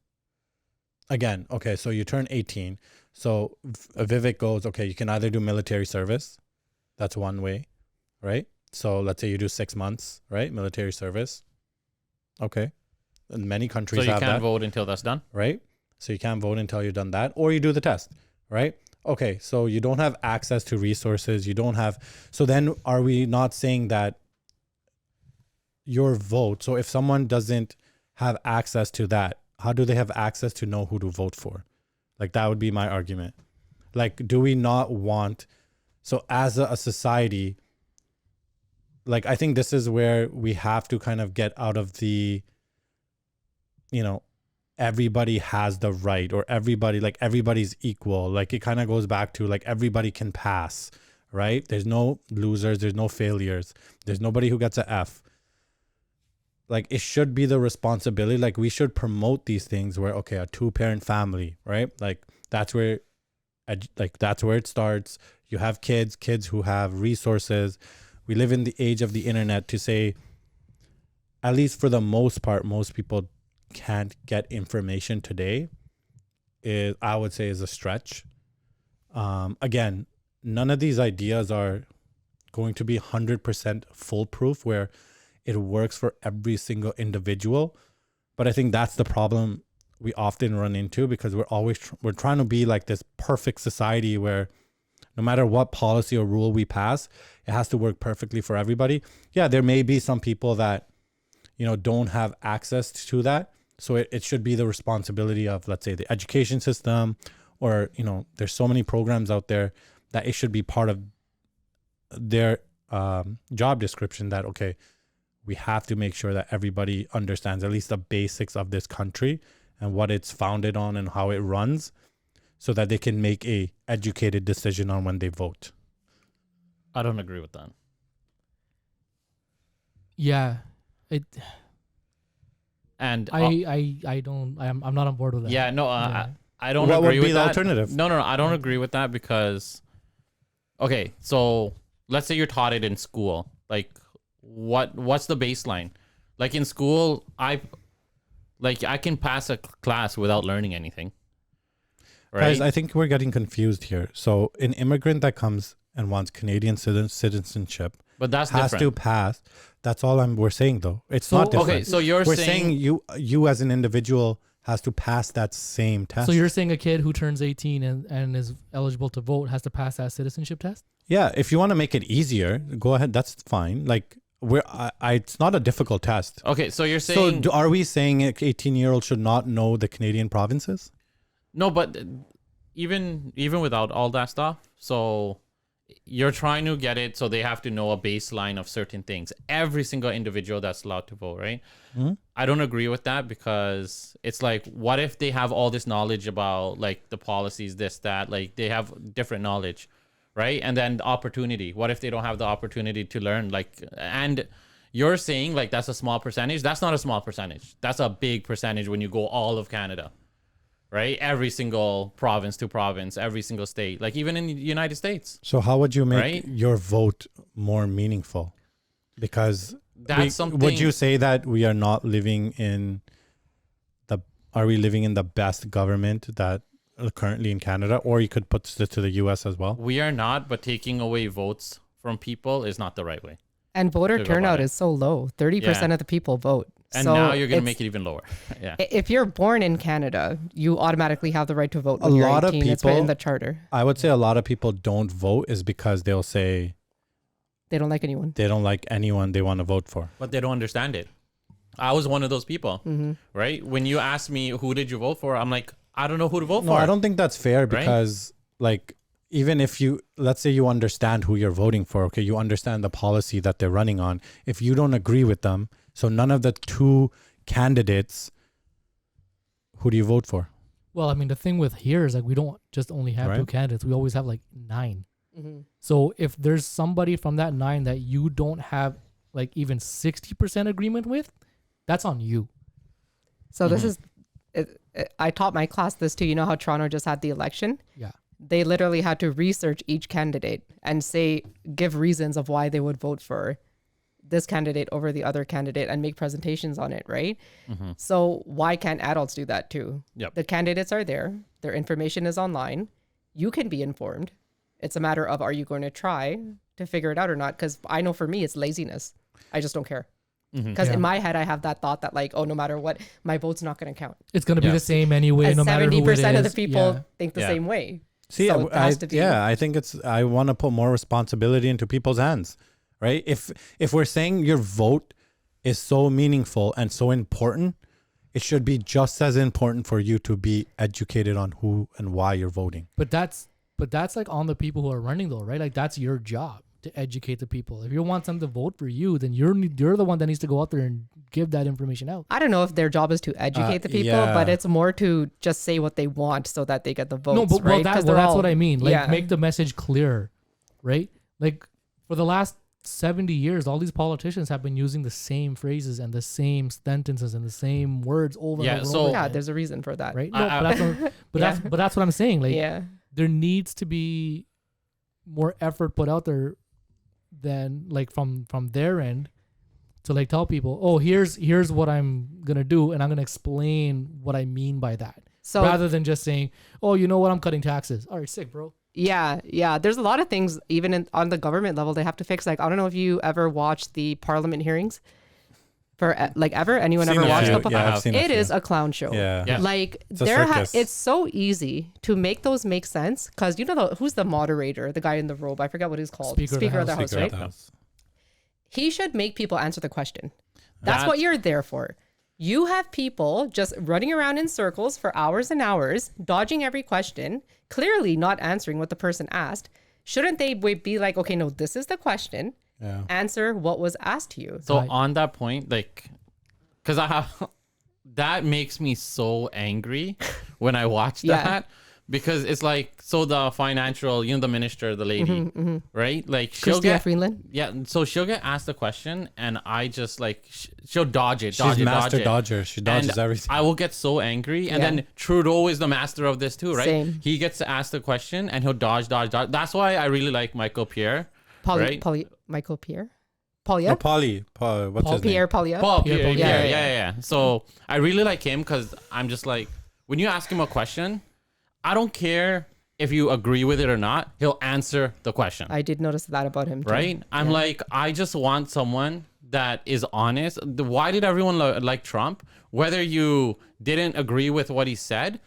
again, okay, so you turn 18. So Vivek goes, okay, you can either do military service. That's one way, right? So let's say you do 6 months, right? Military service. Okay. And many countries have that. So you can't vote until that's done? Right? So you can't vote until you're done that, or you do the test, right? Okay, so you don't have access to resources. So then are we not saying that your vote, so if someone doesn't have access to that, how do they have access to know who to vote for? Like that would be my argument. Like, do we not want, so as a society, like I think this is where we have to kind of get out of the, you know, everybody has the right, or everybody's equal. Like it kind of goes back to like everybody can pass, right? There's no losers, there's no failures, there's nobody who gets an F. like it should be the responsibility. Like we should promote these things where, okay, a 2-parent family, right? Like that's where it starts. You have kids who have resources. We live in the age of the internet to say, at least for the most part, most people can't get information today. I would say is a stretch. Again, none of these ideas are going to be 100% foolproof where it works for every single individual. But I think that's the problem we often run into, because we're trying to be like this perfect society where no matter what policy or rule we pass, it has to work perfectly for everybody. Yeah, there may be some people that, don't have access to that. So it should be the responsibility of, let's say, the education system, or, there's so many programs out there that it should be part of their job description that, okay, we have to make sure that everybody understands at least the basics of this country and what it's founded on and how it runs, so that they can make a educated decision on when they vote. I don't agree with that. Yeah. And I'm not on board with that. Yeah, no, Yeah. I don't What agree would be with the that. alternative? No, I don't agree with that, because, okay, so let's say you're taught it in school. Like, what's the baseline? Like in school, I can pass a class without learning anything. Right? Guys, I think we're getting confused here. So an immigrant that comes and wants Canadian citizenship, but that's has different. to pass. That's all we're saying, though. It's not different. Okay, so we're saying you as an individual has to pass that same test. So you're saying a kid who turns 18 and is eligible to vote has to pass that citizenship test? Yeah, if you want to make it easier, go ahead. That's fine. Like it's not a difficult test. Okay, so you're saying... So are we saying an 18-year-old should not know the Canadian provinces? No, but even without all that stuff, so you're trying to get it so they have to know a baseline of certain things. Every single individual that's allowed to vote, right? Mm-hmm. I don't agree with that, because it's like, what if they have all this knowledge about like the policies, this, that, like they have different knowledge, right? And then the opportunity. What if they don't have the opportunity to learn? Like, and you're saying like that's a small percentage. That's not a small percentage. That's a big percentage when you go all of Canada. Right? Every single province to province, every single state, like even in the United States. So how would you make your vote more meaningful? Because something. Would you say that we are not living in are we living in the best government that currently in Canada? Or you could put this to the US as well. We are not, but taking away votes from people is not the right way. And voter turnout is so low. 30% of the people vote. And so now you're going to make it even lower. Yeah. If you're born in Canada, you automatically have the right to vote when A you're lot 18. of It's written in people, the charter. I would say a lot of people don't vote is because they'll say They don't like anyone. they don't like anyone they want to vote for. But they don't understand it. I was one of those people, right? When you asked me, who did you vote for? I'm like, I don't know who to vote for. No, I don't think that's fair, because like, even if let's say you understand who you're voting for, okay, you understand the policy that they're running on. If you don't agree with them, so none of the two candidates, who do you vote for? Well, I mean, the thing with here is like we don't just only have two candidates. We always have like 9. Mm-hmm. So if there's somebody from that 9 that you don't have like even 60% agreement with, that's on you. So this is, I taught my class this too. You know how Toronto just had the election? Yeah. They literally had to research each candidate and give reasons of why they would vote for this candidate over the other candidate and make presentations on it, right? Mm-hmm. So why can't adults do that too? Yep. The candidates are there. Their information is online. You can be informed. It's a matter of, are you going to try to figure it out or not? Because I know for me, it's laziness. I just don't care. Because in my head, I have that thought that like, oh, no matter what, my vote's not going to count. It's going to be the same anyway, As no matter who it is. 70% of the people think the same way. See, So it has to be. I think I want to put more responsibility into people's hands, right? If we're saying your vote is so meaningful and so important, it should be just as important for you to be educated on who and why you're voting. But that's like on the people who are running though, right? Like that's your job to educate the people. If you want them to vote for you, then you're the one that needs to go out there and give that information out. I don't know if their job is to educate the people, but it's more to just say what they want so that they get the votes. No, but right? that's what I mean. Like make the message clear, right? Like for the last 70 years, all these politicians have been using the same phrases and the same sentences and the same words over and over. So yeah, there's a reason for that, right? No, but that's what I'm saying. Like, there needs to be more effort put out there than like from their end to like tell people, oh, here's what I'm gonna do, and I'm gonna explain what I mean by that. So rather than just saying, oh, you know what, I'm cutting taxes. All right, sick, bro. Yeah. There's a lot of things, even on the government level, they have to fix. Like, I don't know if you ever watched the Parliament hearings for like ever. Anyone ever watched them? Yeah, it is a clown show. Yeah. Like it's it's so easy to make those make sense because you know who's the moderator, the guy in the robe. I forget what he's called. Speaker of the House, right? He should make people answer the question. That's what you're there for. You have people just running around in circles for hours and hours, dodging every question, clearly not answering what the person asked. Shouldn't they be like, okay, no, this is the question. Yeah. Answer what was asked to you. So on that point, like, because that makes me so angry when I watch that. Because it's like, so the financial, the minister, the lady, right? Like she'll get Freeland. Yeah, so she'll get asked a question, and I just like she'll dodge it. She's master dodger. She dodges everything. I will get so angry, and then Trudeau is the master of this too, right? Same. He gets to ask the question, and he'll dodge. That's why I really like Michael Pierre. Michael Pierre. Paul, what's his Pierre, name? Paul Pierre. Yeah. So I really like him because I'm just like, when you ask him a question, I don't care if you agree with it or not, he'll answer the question. I did notice that about him too. Right? I'm like, I just want someone that is honest. Why did everyone like Trump? Whether you didn't agree with what he said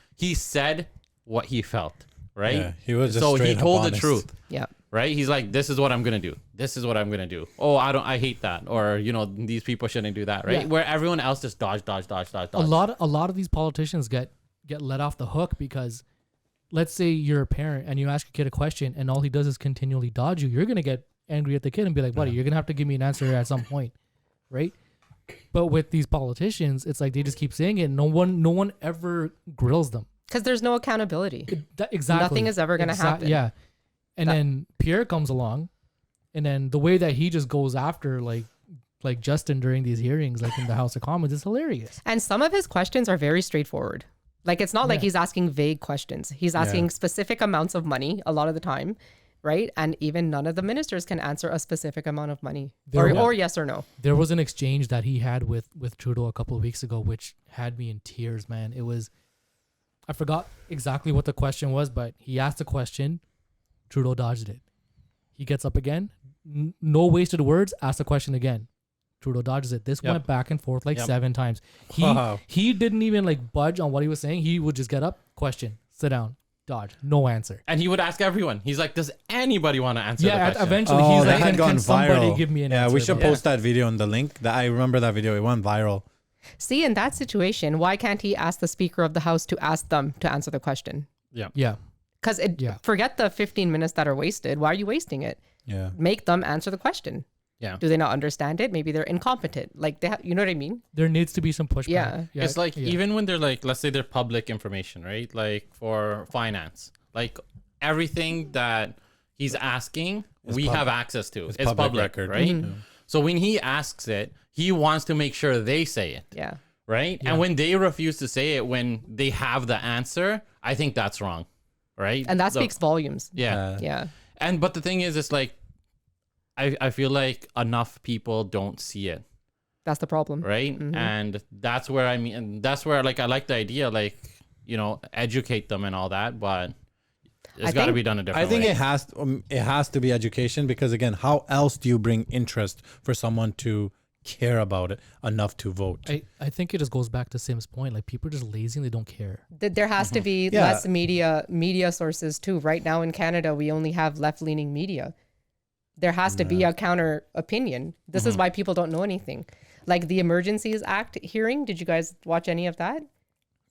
what he felt, right? Yeah, he was just so he told honest. the truth. Yeah. Right? He's like, this is what I'm going to do. This is what I'm going to do. Oh, I hate that. Or, these people shouldn't do that, right? Yeah. Where everyone else just dodge. A lot of these politicians get let off the hook because let's say you're a parent and you ask a kid a question and all he does is continually dodge you. You're going to get angry at the kid and be like, buddy, you're going to have to give me an answer at some point. Right? But with these politicians, it's like they just keep saying it. No one ever grills them. Because there's no accountability. Exactly. Nothing is ever going to happen. Yeah. And then Pierre comes along and then the way that he just goes after like Justin during these hearings, like in the House of Commons, is hilarious. And some of his questions are very straightforward. Like, it's not like he's asking vague questions. He's asking specific amounts of money a lot of the time, right? And even none of the ministers can answer a specific amount of money or yes or no. There was an exchange that he had with Trudeau a couple of weeks ago, which had me in tears, man. It was, I forgot exactly what the question was, but he asked a question. Trudeau dodged it. He gets up again. No wasted words. Asked the question again. Trudeau dodges it. This went back and forth 7 times. He didn't even like budge on what he was saying. He would just get up, question, sit down, dodge, no answer. And he would ask everyone. He's like, does anybody want to answer the question? Eventually he's like, can somebody give me an answer? Yeah, we should post that video in the link. That I remember that video. It went viral. See, in that situation, why can't he ask the Speaker of the House to ask them to answer the question? Yeah. Because forget the 15 minutes that are wasted. Why are you wasting it? Yeah. Make them answer the question. Yeah. Do they not understand it? Maybe they're incompetent. Like you know what I mean? There needs to be some pushback. Yeah. It's like even when they're like, let's say they're public information, right? Like for finance, like everything that he's asking, we have access to. It's public record, right? Mm-hmm. So when he asks it, he wants to make sure they say it. Yeah. Right. Yeah. And when they refuse to say it, when they have the answer, I think that's wrong. Right. And that speaks volumes. Yeah. Yeah. But the thing is, it's like, I feel like enough people don't see it. That's the problem. Right. Mm-hmm. And that's where like, I like the idea, like, educate them and all that, but it's got to be done a different way. I think it has to be education because, again, how else do you bring interest for someone to care about it enough to vote? I think it just goes back to Sim's point. Like, people are just lazy and they don't care. There has to be less media sources too. Right now in Canada, we only have left-leaning media. There has to be a counter opinion. This is why people don't know anything. Like the Emergencies Act hearing. Did you guys watch any of that?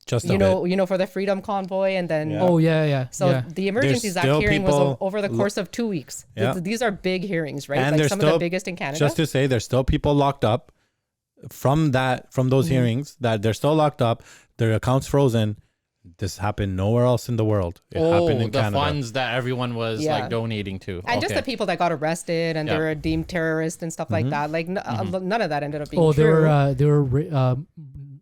Just a bit. For the Freedom Convoy and then. Yeah. Oh yeah. So the Emergencies Act hearing was over the course of 2 weeks. Yeah. These are big hearings, right? And like some of the biggest in Canada. Just to say, there's still people locked up from those hearings that they're still locked up. Their accounts frozen. This happened nowhere else in the world. It happened in the Canada. funds that everyone was like donating to. And just the people that got arrested and they were deemed terrorists and stuff like that. Like none of that ended up being true. They were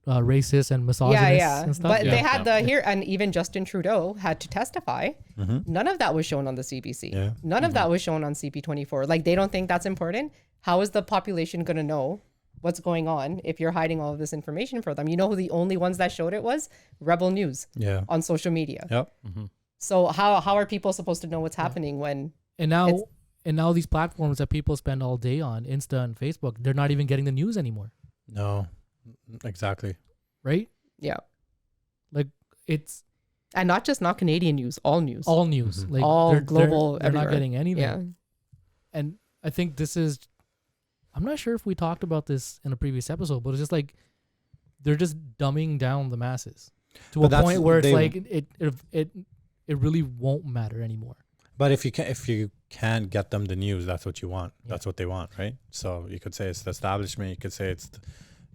racist and misogynist and stuff. But they had and even Justin Trudeau had to testify. None of that was shown on the CBC. Yeah. None of that was shown on CP24. Like they don't think that's important. How is the population going to know what's going on if you're hiding all of this information for them? You know who the only ones that showed it was? Rebel News on social media. Yep. So how are people supposed to know what's happening when and now these platforms that people spend all day on, Insta and Facebook, they're not even getting the news anymore. No, exactly. Right? Yeah. Like it's and not Canadian news, all news. All news. Like all global, they're not getting anything. Yeah. And I think this is I'm not sure if we talked about this in a previous episode, but it's just like they're just dumbing down the masses to a point where it's like it really won't matter anymore. But if you can get them the news, that's what you want. That's what they want, right? So you could say it's the establishment. You could say it's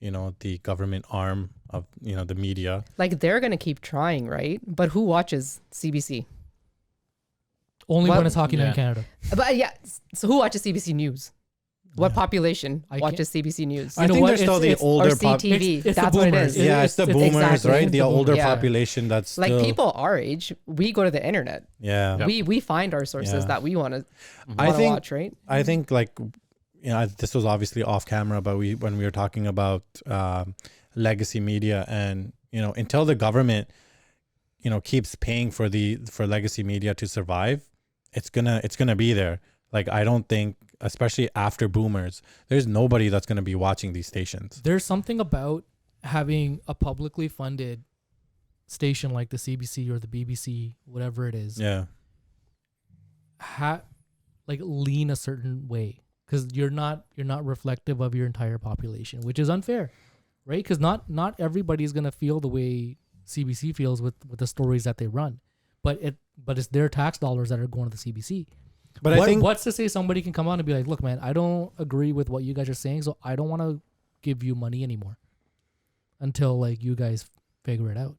the government arm of the media. Like they're gonna keep trying, right? But who watches CBC? Only when it's hockey in Canada. But so who watches CBC News? What population watches CBC News? I think there's still the older or CTV. It's that's what it is. Yeah, it's the boomers, exactly. right? The older population that's like still... people our age. We go to the internet. Yeah, we find our sources that we want to watch, right? I think this was obviously off camera, but when we were talking about legacy media, and until the government keeps paying for legacy media to survive, it's gonna be there. Like I don't think, especially after boomers, there's nobody that's going to be watching these stations. There's something about having a publicly funded station like the CBC or the BBC, whatever it is. Yeah. Lean a certain way, because you're not reflective of your entire population, which is unfair, right? Because not everybody's going to feel the way CBC feels with the stories that they run, but it's their tax dollars that are going to the CBC. But I think what's to say somebody can come on and be like, look, man, I don't agree with what you guys are saying, so I don't want to give you money anymore until like you guys figure it out.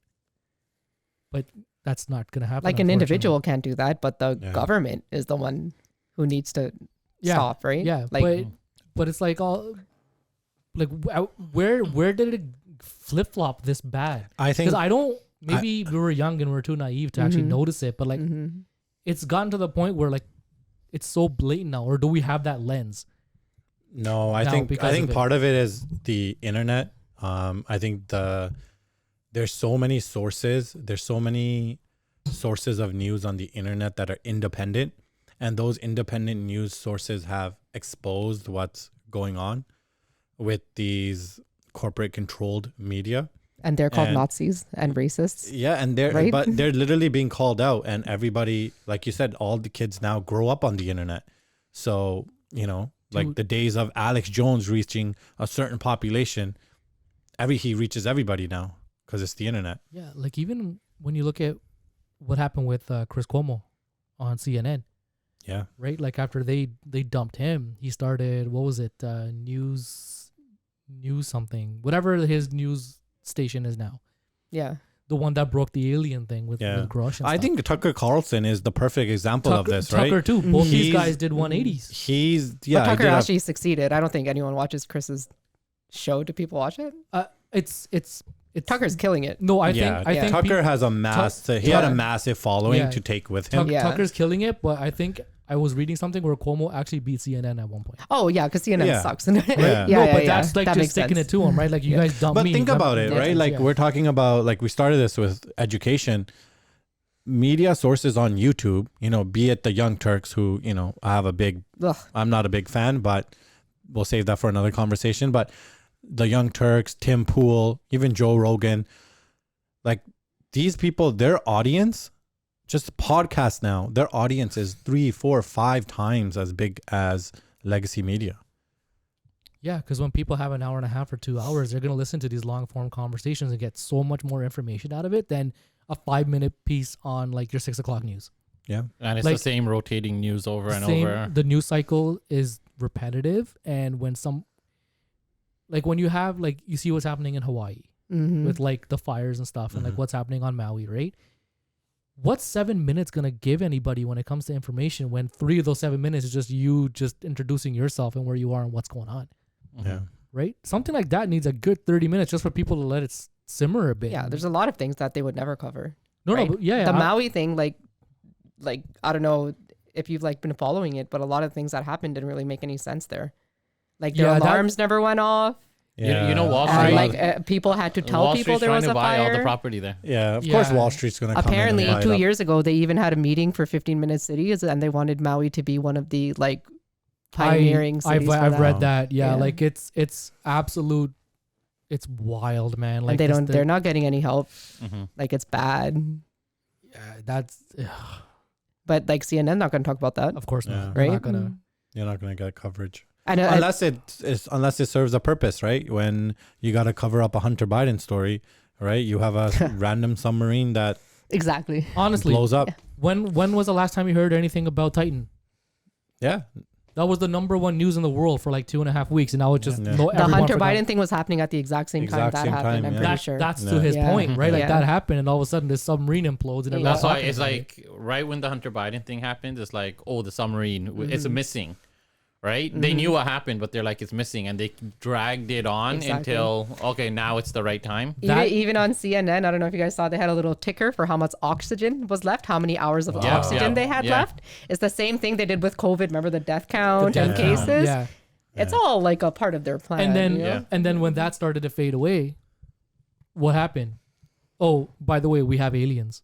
But that's not going to happen. Like an individual can't do that, but the government is the one who needs to stop, right? Yeah, like, but it's like all like where did it flip flop this bad? I think because maybe we were young and we were too naive to actually notice it, but like it's gotten to the point where like it's so blatant now. Or do we have that lens? No, I think part of it is the internet. I think there's so many sources. There's so many sources of news on the internet that are independent, and those independent news sources have exposed what's going on with these corporate controlled media. And they're called Nazis and racists. Yeah, and but they're literally being called out, and everybody, like you said, all the kids now grow up on the internet. So, like the days of Alex Jones reaching a certain population, he reaches everybody now because it's the internet. Yeah, like even when you look at what happened with Chris Cuomo on CNN. Yeah. Right? Like after they dumped him, he started, what was it? News something. Whatever his news station is now. Yeah. The one that broke the alien thing with Grush and I stuff. think Tucker Carlson is the perfect example of this, right? Tucker too. Both these guys did 180s. But Tucker actually succeeded. I don't think anyone watches Chris's show. Do people watch it? It's Tucker's killing it. No, I think Tucker has he had a massive following to take with him. Tucker's killing it, but I think I was reading something where Cuomo actually beat CNN at one point. Oh yeah, because CNN sucks. But that's like just sticking it to him, right? Like you guys dump me. But think about it, right? Like we're talking about, like we started this with education. Media sources on YouTube, be it the Young Turks, who, I'm not a big fan, but we'll save that for another conversation. But the Young Turks, Tim Pool, even Joe Rogan, like these people, their audience, just podcasts now, their audience is 3, 4, 5 times as big as legacy media. Yeah, because when people have an hour and a half or 2 hours, they're going to listen to these long form conversations and get so much more information out of it than a 5-minute piece on like your 6 o'clock news. Yeah. And it's the same rotating news over and over. The news cycle is repetitive. And when you have, like, you see what's happening in Hawaii, with like the fires and stuff and like what's happening on Maui, right? What's 7 minutes gonna give anybody when it comes to information when 3 of those 7 minutes is just you just introducing yourself and where you are and what's going on? Yeah. Right? Something like that needs a good 30 minutes just for people to let it simmer a bit. Yeah, there's a lot of things that they would never cover. No, right? no, but yeah. The Maui thing, like I don't know if you've like been following it, but a lot of things that happened didn't really make any sense there. Like their alarms never went off. Yeah. You know, Wall And Street. like people had to tell Wall people Street's there was trying a to buy all the fire. property there. Yeah, of course Wall Street's going to come Apparently, in and buy 2 it up. years ago, they even had a meeting for 15-minute cities, and they wanted Maui to be one of the like pioneering cities. I've for read that. that. Yeah, like it's absolute. It's wild, man. Like And they're not getting any help. Mm-hmm. Like it's bad. Yeah, that's. But like CNN not going to talk about that. Of course Yeah. not. They're Right? not gonna. You're not going to get coverage. And Unless it serves a purpose, right? When you got to cover up a Hunter Biden story, right? You have a random submarine that exactly. Honestly, blows up. when was the last time you heard anything about Titan? Yeah. That was the #1 news in the world for like 2.5 weeks, and now it just Yeah. The everyone Hunter forgot. Biden thing was happening at the exact same time Exact that same happened. time, I'm yeah. pretty sure. That's Yeah. to his Yeah. point, right? Like Yeah. that happened, and all of a sudden this submarine implodes, and Yeah. everyone's That's why talking it's about it. like right when the Hunter Biden thing happens, it's like, oh, the submarine, it's missing, right? They knew what happened, but they're like, it's missing, and they dragged it on Exactly. until okay, now it's the right time. Even on CNN, I don't know if you guys saw, they had a little ticker for how much oxygen was left, how many hours of Yeah, oxygen yeah, they had yeah. left. It's the same thing they did with COVID. Remember the death count and death count, cases? yeah. It's all like a part of their plan. And then you know? and then when that started to fade away, what happened? By the way, we have aliens.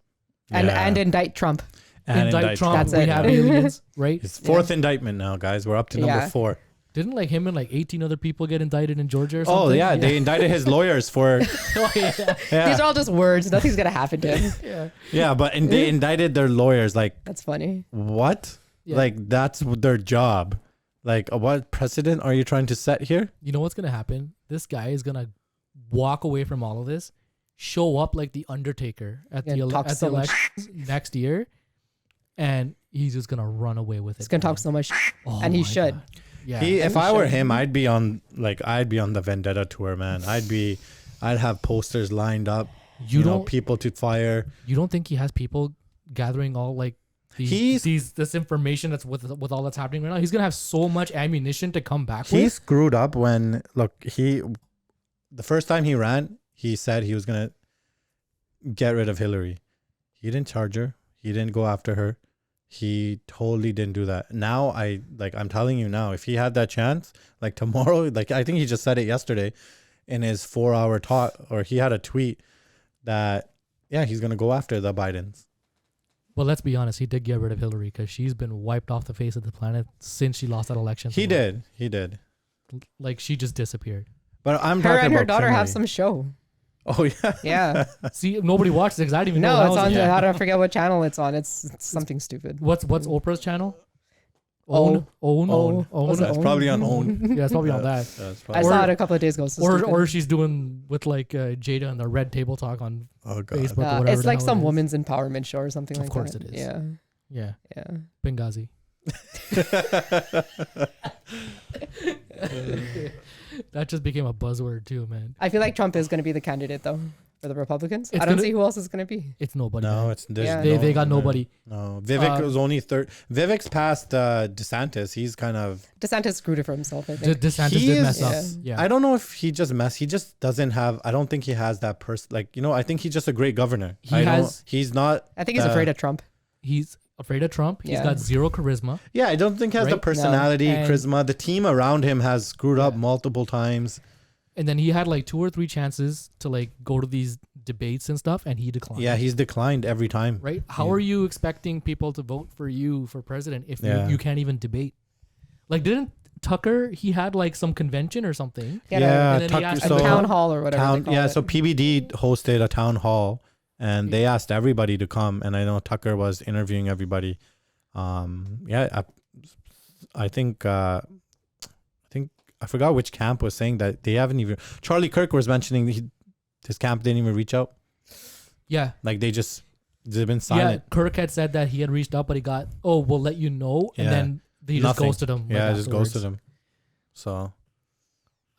And indict Trump. And Indict Trump. That's We it. have aliens, right? It's fourth indictment now, guys. We're up to number Yeah. 4. Didn't like him and like 18 other people get indicted in Georgia or something? Oh, yeah. They indicted his lawyers for... Oh, yeah. Yeah, These are all just words. Nothing's gonna happen to him. Yeah. yeah, but they indicted their lawyers. Like, That's funny. what? Yeah. Like, that's their job. Like, what precedent are you trying to set here? You know what's gonna happen? This guy is gonna walk away from all of this, show up like the Undertaker at Yeah, the talk so much. elections next year, and he's just gonna run away with it. He's gonna talk man. so much, Oh and he my should. God. Yeah. If he I were should. him, I'd be on the Vendetta tour, man. I'd have posters lined up. you know, don't people to fire. you don't think he has people gathering all like this information that's with all that's happening right now? He's gonna have so much ammunition to come back He with. screwed up when the first time he ran, he said he was gonna get rid of Hillary. He didn't charge her. He didn't go after her. He totally didn't do that. Now I'm telling you now, if he had that chance, like tomorrow, like I think he just said it yesterday in his 4-hour talk, or he had a tweet that he's gonna go after the Bidens. Well, let's be honest. He did get rid of Hillary because she's been wiped off the face of the planet since she lost that election. He did. Like she just disappeared. But I'm Her talking and her about daughter have criminally. some show. Oh yeah. Yeah. See, nobody watches it because I didn't even know. No, that it's was on. it. I don't forget what channel it's on. It's something stupid. What's Oprah's channel? Own. Own. Was it That's probably on Own. Yeah, it's probably on that. That's I probably, saw it a couple of days ago. It's so stupid. Or she's doing with like Jada and the Red Table Talk on oh god. Facebook or whatever. it's the like hell some it is. women's empowerment show or something Of like course that. it is. Yeah. Yeah, Yeah. Benghazi. That just became a buzzword too, man. I feel like Trump is going to be the candidate though for the Republicans. It's I don't gonna- see who else is going to be. It's nobody. No, man. it's there's Yeah. They got nobody. No, Vivek Uh, was only third. Vivek's past DeSantis. He's kind of. DeSantis screwed it for himself. I think. DeSantis He did is- mess up. Yeah. Yeah. I don't know if he just messed. He just doesn't have. I don't think he has that person. Like I think he's just a great governor. He's not. I think he's afraid of Trump. He's afraid of Trump. He's Yeah. got zero charisma. Yeah, I don't think he has the Right? personality, No. And- charisma. The team around him has screwed up Yeah. multiple times. And then he had like 2 or 3 chances to like go to these debates and stuff, and he declined. Yeah, he's declined every time. Right? How Yeah. are you expecting people to vote for you for president if Yeah. you can't even debate? Like, didn't Tucker, he had like some convention or something? Yeah, and then he Tucker- asked A So- town hall or whatever. they call it. So PBD hosted a town hall, and they asked everybody to come. And I know Tucker was interviewing everybody. I think I forgot which camp was saying that they haven't even. Charlie Kirk was mentioning his camp didn't even reach out. Yeah. Like they've been Yeah. silent. Kirk had said that he had reached out, but he got, we'll let you know. And Yeah. then he just Nothing. ghosted him. Yeah, like, just afterwards. ghosted him. So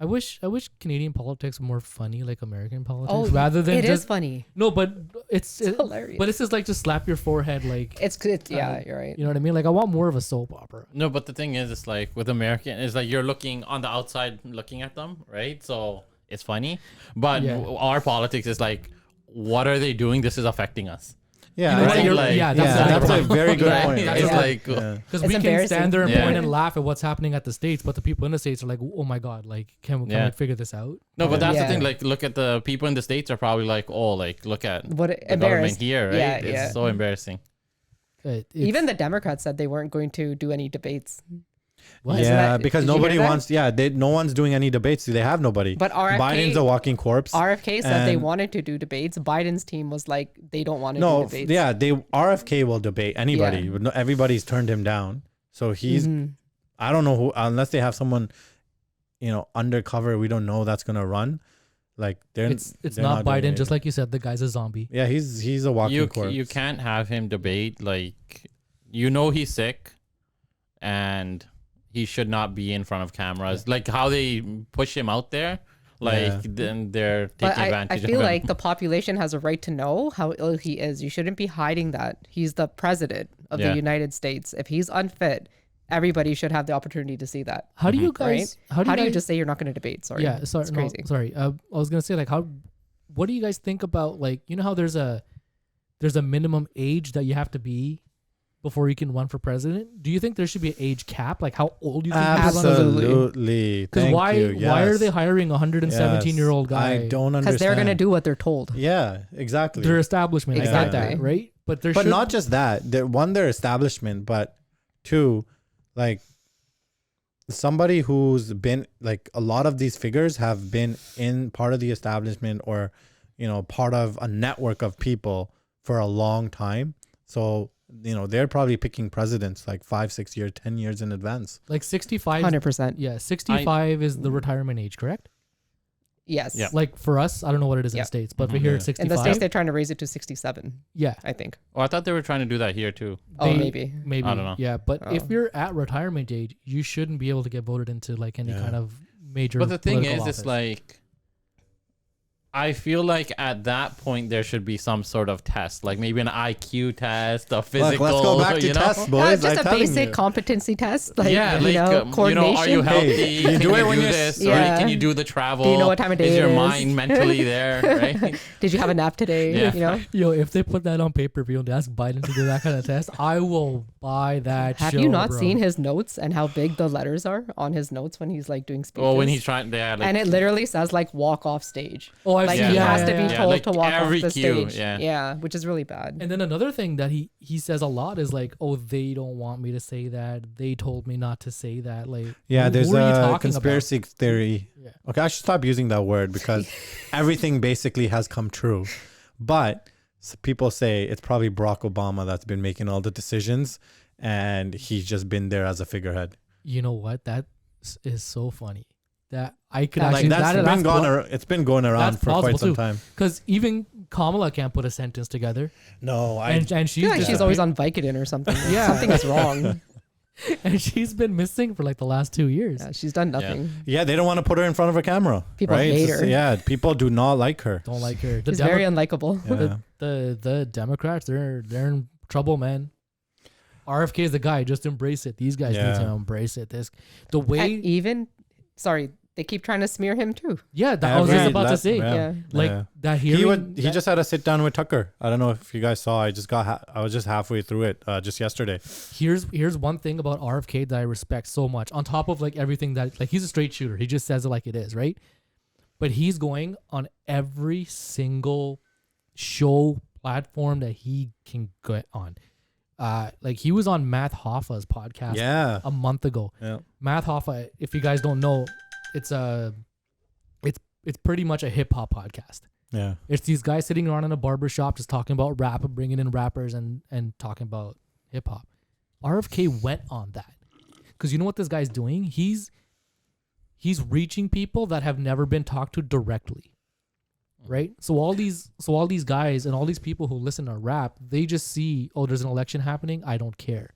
I wish Canadian politics were more funny, like American politics, Oh, rather than it just is funny. no, but it's hilarious. But it's just like just slap your forehead, like It's yeah, you're right. you know what I mean. Like I want more of a soap opera. No, but the thing is, it's like with American, it's like you're looking on the outside, looking at them, right? So it's funny, but our politics is like, what are they doing? This is affecting us. Yeah, You know what, right? you're- Like- yeah, that's a very good Right? point. It's Yeah. like, Because It's we can embarrassing. stand there and Yeah. point and laugh at what's happening at the States, but the people in the States are like, oh my God, like, can we figure this out? no, but that's Yeah. the thing. Like, look at the people in the States are probably like, oh, like, look at What the government embarrassed. here, right? Yeah, It's yeah. so embarrassing. Even the Democrats said they weren't going to do any debates. What? Isn't Yeah, that- because did you hear nobody that? wants. Yeah, no one's doing any debates. They have nobody. But RFK Biden's a walking corpse. RFK said they and- wanted to do debates. Biden's team was like, they don't want to No, do debates. yeah, RFK will debate anybody. Yeah. But no, everybody's turned him down. So he's. Mhm. I don't know who, unless they have someone, undercover. We don't know that's gonna run. Like It's they're not doing Biden, just it. like you said, the guy's a zombie. Yeah, he's a walking corpse. You can't have him debate. Like, he's sick, and he should not be in front of cameras. Like how they push him out there. Like Yeah. then they're taking But I advantage feel of him. like the population has a right to know how ill he is. You shouldn't be hiding that. He's the president of Yeah. the United States. If he's unfit, everybody should have the opportunity to see that. How do you Right? guys? How do you guys- just say you're not going to debate? Sorry. Yeah, sorry, It's no, crazy. sorry. I was gonna say like what do you guys think about like how there's a minimum age that you have to be before you can run for president? Do you think there should be an age cap? Like how old you think people run? Absolutely. Because Thank why you. why are Yes. they hiring a 117-year-old guy? I don't understand. Because they're going to do what they're told. Yeah, exactly. Their establishment. I get that, Exactly. right? But there But should not just that. Their establishment, but two, like somebody who's been like a lot of these figures have been in part of the establishment or part of a network of people for a long time. So they're probably picking presidents like 5, 6 years, 10 years in advance. like 65. 100%. Yeah, 65 is the retirement age, correct? Yes. Yeah. Like for us, I don't know what it is in Yeah. the States, but for here it's In 65. the States, they're trying to raise it to 67, yeah, I think. Oh, I thought they were trying to do that here too. Oh, They- maybe. maybe. I don't know. Yeah, but if Oh. you're at retirement age, you shouldn't be able to get voted into like any Yeah. kind of major. But the thing political is, it's office. like, I feel like at that point there should be some sort of test, like maybe an IQ test, a physical. Look, let's go back to you know? tests, Yeah, boys. just I'm a telling basic you. competency test. Like, Yeah, like coordination. are you healthy? Hey, you Can do it you when do you're- this? Yeah. Right? Can you do the travel? Do you know what time of day is it your is? mind mentally there? Right? Did you have a nap today? Yeah. You know? Yo, if they put that on pay-per-view and ask Biden to do that kind of test, I will buy that. Have show, you not bro. seen his notes and how big the letters are on his notes when he's like doing speeches? Well, when he's trying, yeah, like, and it literally says like walk off stage. Oh, I've Like seen. he yeah, has yeah, to yeah. be Yeah, told like to walk off every the cue, stage. yeah. Which is really bad. And then another thing that he says a lot is like, oh, they don't want me to say that. They told me not to say that. Like, Yeah, who there's are you a talking conspiracy theory. Yeah. Okay, I should stop using that word because everything basically has come true. But people say it's probably Barack Obama that's been making all the decisions and he's just been there as a figurehead. You know what? That is so funny. That I could Like actually it's been going around that's for quite plausible some too. time. because even Kamala can't put a sentence together, No, and she's I feel like she's always on Vicodin or something. Yeah. Something is wrong. and she's been missing for like the last 2 years. Yeah, she's done nothing. Yeah, they don't want to put her in front of a camera. People right? hate It's her. Yeah, people do not like her. Don't like her. The She's very unlikable. Yeah. the Democrats, they're in trouble, man. RFK is the guy. Just embrace it. These guys need Yeah. to embrace it. The way, And even, sorry, they keep trying to smear him too. yeah, that I was just about to say. Yeah. Like Yeah. that hearing. He just had a sit down with Tucker. I don't know if you guys saw. I was just halfway through it just yesterday. Here's one thing about RFK that I respect so much. On top of like everything that like he's a straight shooter. He just says it like it is, right? But he's going on every single show platform that he can get on. Like he was on Matt Hoffa's podcast Yeah. a month ago. Yeah. Matt Hoffa, if you guys don't know, it's pretty much a hip hop podcast. Yeah. It's these guys sitting around in a barber shop just talking about rap, bringing in rappers and talking about hip hop. RFK went on that because you know what this guy's doing? He's reaching people that have never been talked to directly, right? So all these guys and all these people who listen to rap, they just see, oh, there's an election happening. I don't care.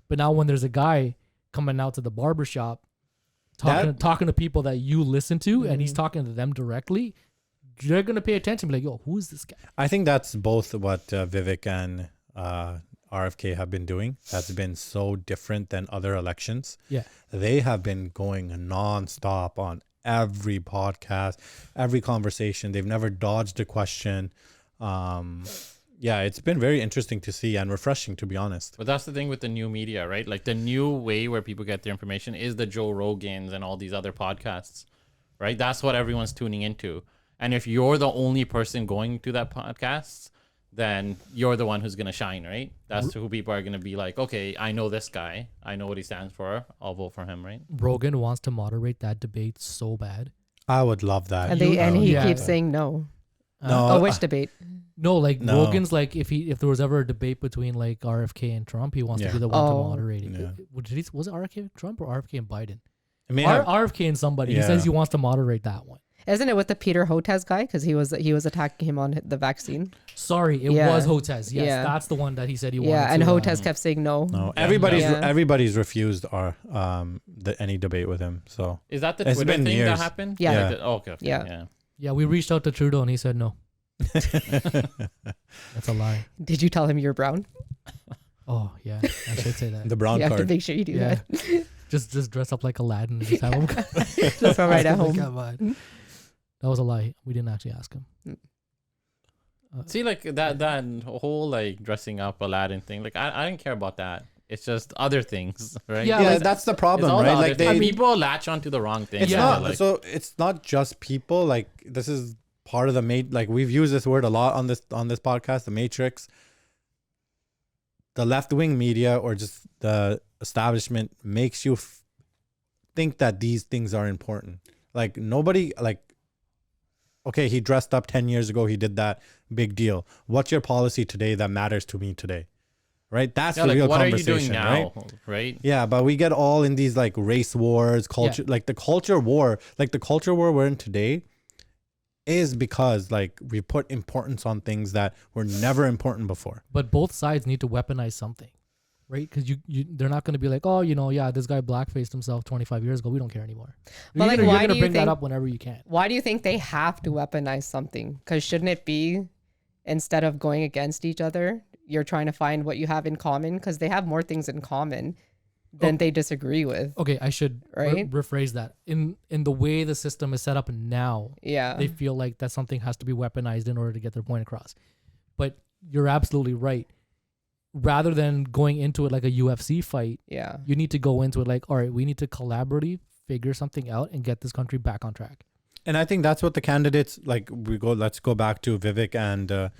But now when there's a guy coming out to the barber shop talking to people that you listen to, and he's talking to them directly, you're gonna pay attention. Be like, yo, who is this guy? I think that's both what Vivek and RFK have been doing. That's been so different than other elections. Yeah, they have been going nonstop on every podcast, every conversation. They've never dodged a question. Yeah, it's been very interesting to see and refreshing, to be honest. But that's the thing with the new media, right? Like the new way where people get their information is the Joe Rogans and all these other podcasts, right? That's what everyone's tuning into. And if you're the only person going to that podcast, then you're the one who's going to shine, right? That's who people are going to be like, okay, I know this guy. I know what he stands for. I'll vote for him, right? Rogan wants to moderate that debate so bad. I would love that. And he keeps saying no. No. Which debate? No, like No. Rogan's like if there was ever a debate between like RFK and Trump, he wants to be the one to moderate it. Yeah. Was it RFK and Trump or RFK and Biden? It may have- RFK and somebody. He Yeah. says he wants to moderate that one. Isn't it with the Peter Hotez guy? Because he was attacking him on the vaccine. Sorry, it was Hotez. Yes, that's the one that he said he wanted. Yeah, and to, Hotez kept saying no. No, Yeah. everybody's refused any debate with him. So Is that the It's Twitter been thing years. that happened? Yeah. Yeah. Like okay. Yeah. Yeah, we reached out to Trudeau and he said no. That's a lie. Did you tell him you're brown? Oh yeah, I should say that. the brown You have to card. make sure you do Yeah. that. just dress up like Aladdin and just have him. Just from right at home. Come on. That was a lie. We didn't actually ask him. See, like that whole like dressing up Aladdin thing. Like I didn't care about that. It's just other things, right? Yeah, Yeah, like, that's the It's problem, all the right? other Like things. People latch onto the wrong thing. it's Yeah, not like, so. It's not just people. Like this is part of the like we've used this word a lot on this podcast. The Matrix, the left wing media, or just the establishment makes you think that these things are important. Like nobody like. Okay, he dressed up 10 years ago. He did that. Big deal. What's your policy today that matters to me today? Right? That's the like, real what are you conversation, doing now? right? Right? Yeah, but we get all in these like race wars, culture, like the culture war we're in today is because like we put importance on things that were never important before. But both sides need to weaponize something, right? Because they're not going to be like, oh, this guy blackfaced himself 25 years ago. We don't care anymore. But, like, you're why going do to you bring that think- up whenever you can. Why do you think they have to weaponize something? Because shouldn't it be, instead of going against each other, you're trying to find what you have in common? Because they have more things in common than they disagree with. Okay, I should Right? rephrase that. In the way the system is set up now, Yeah. they feel like that something has to be weaponized in order to get their point across. But you're absolutely right. Rather than going into it like a UFC fight, Yeah. you need to go into it like, all right, we need to collaboratively figure something out and get this country back on track. And I think that's what the candidates like. Let's go back to Vivek and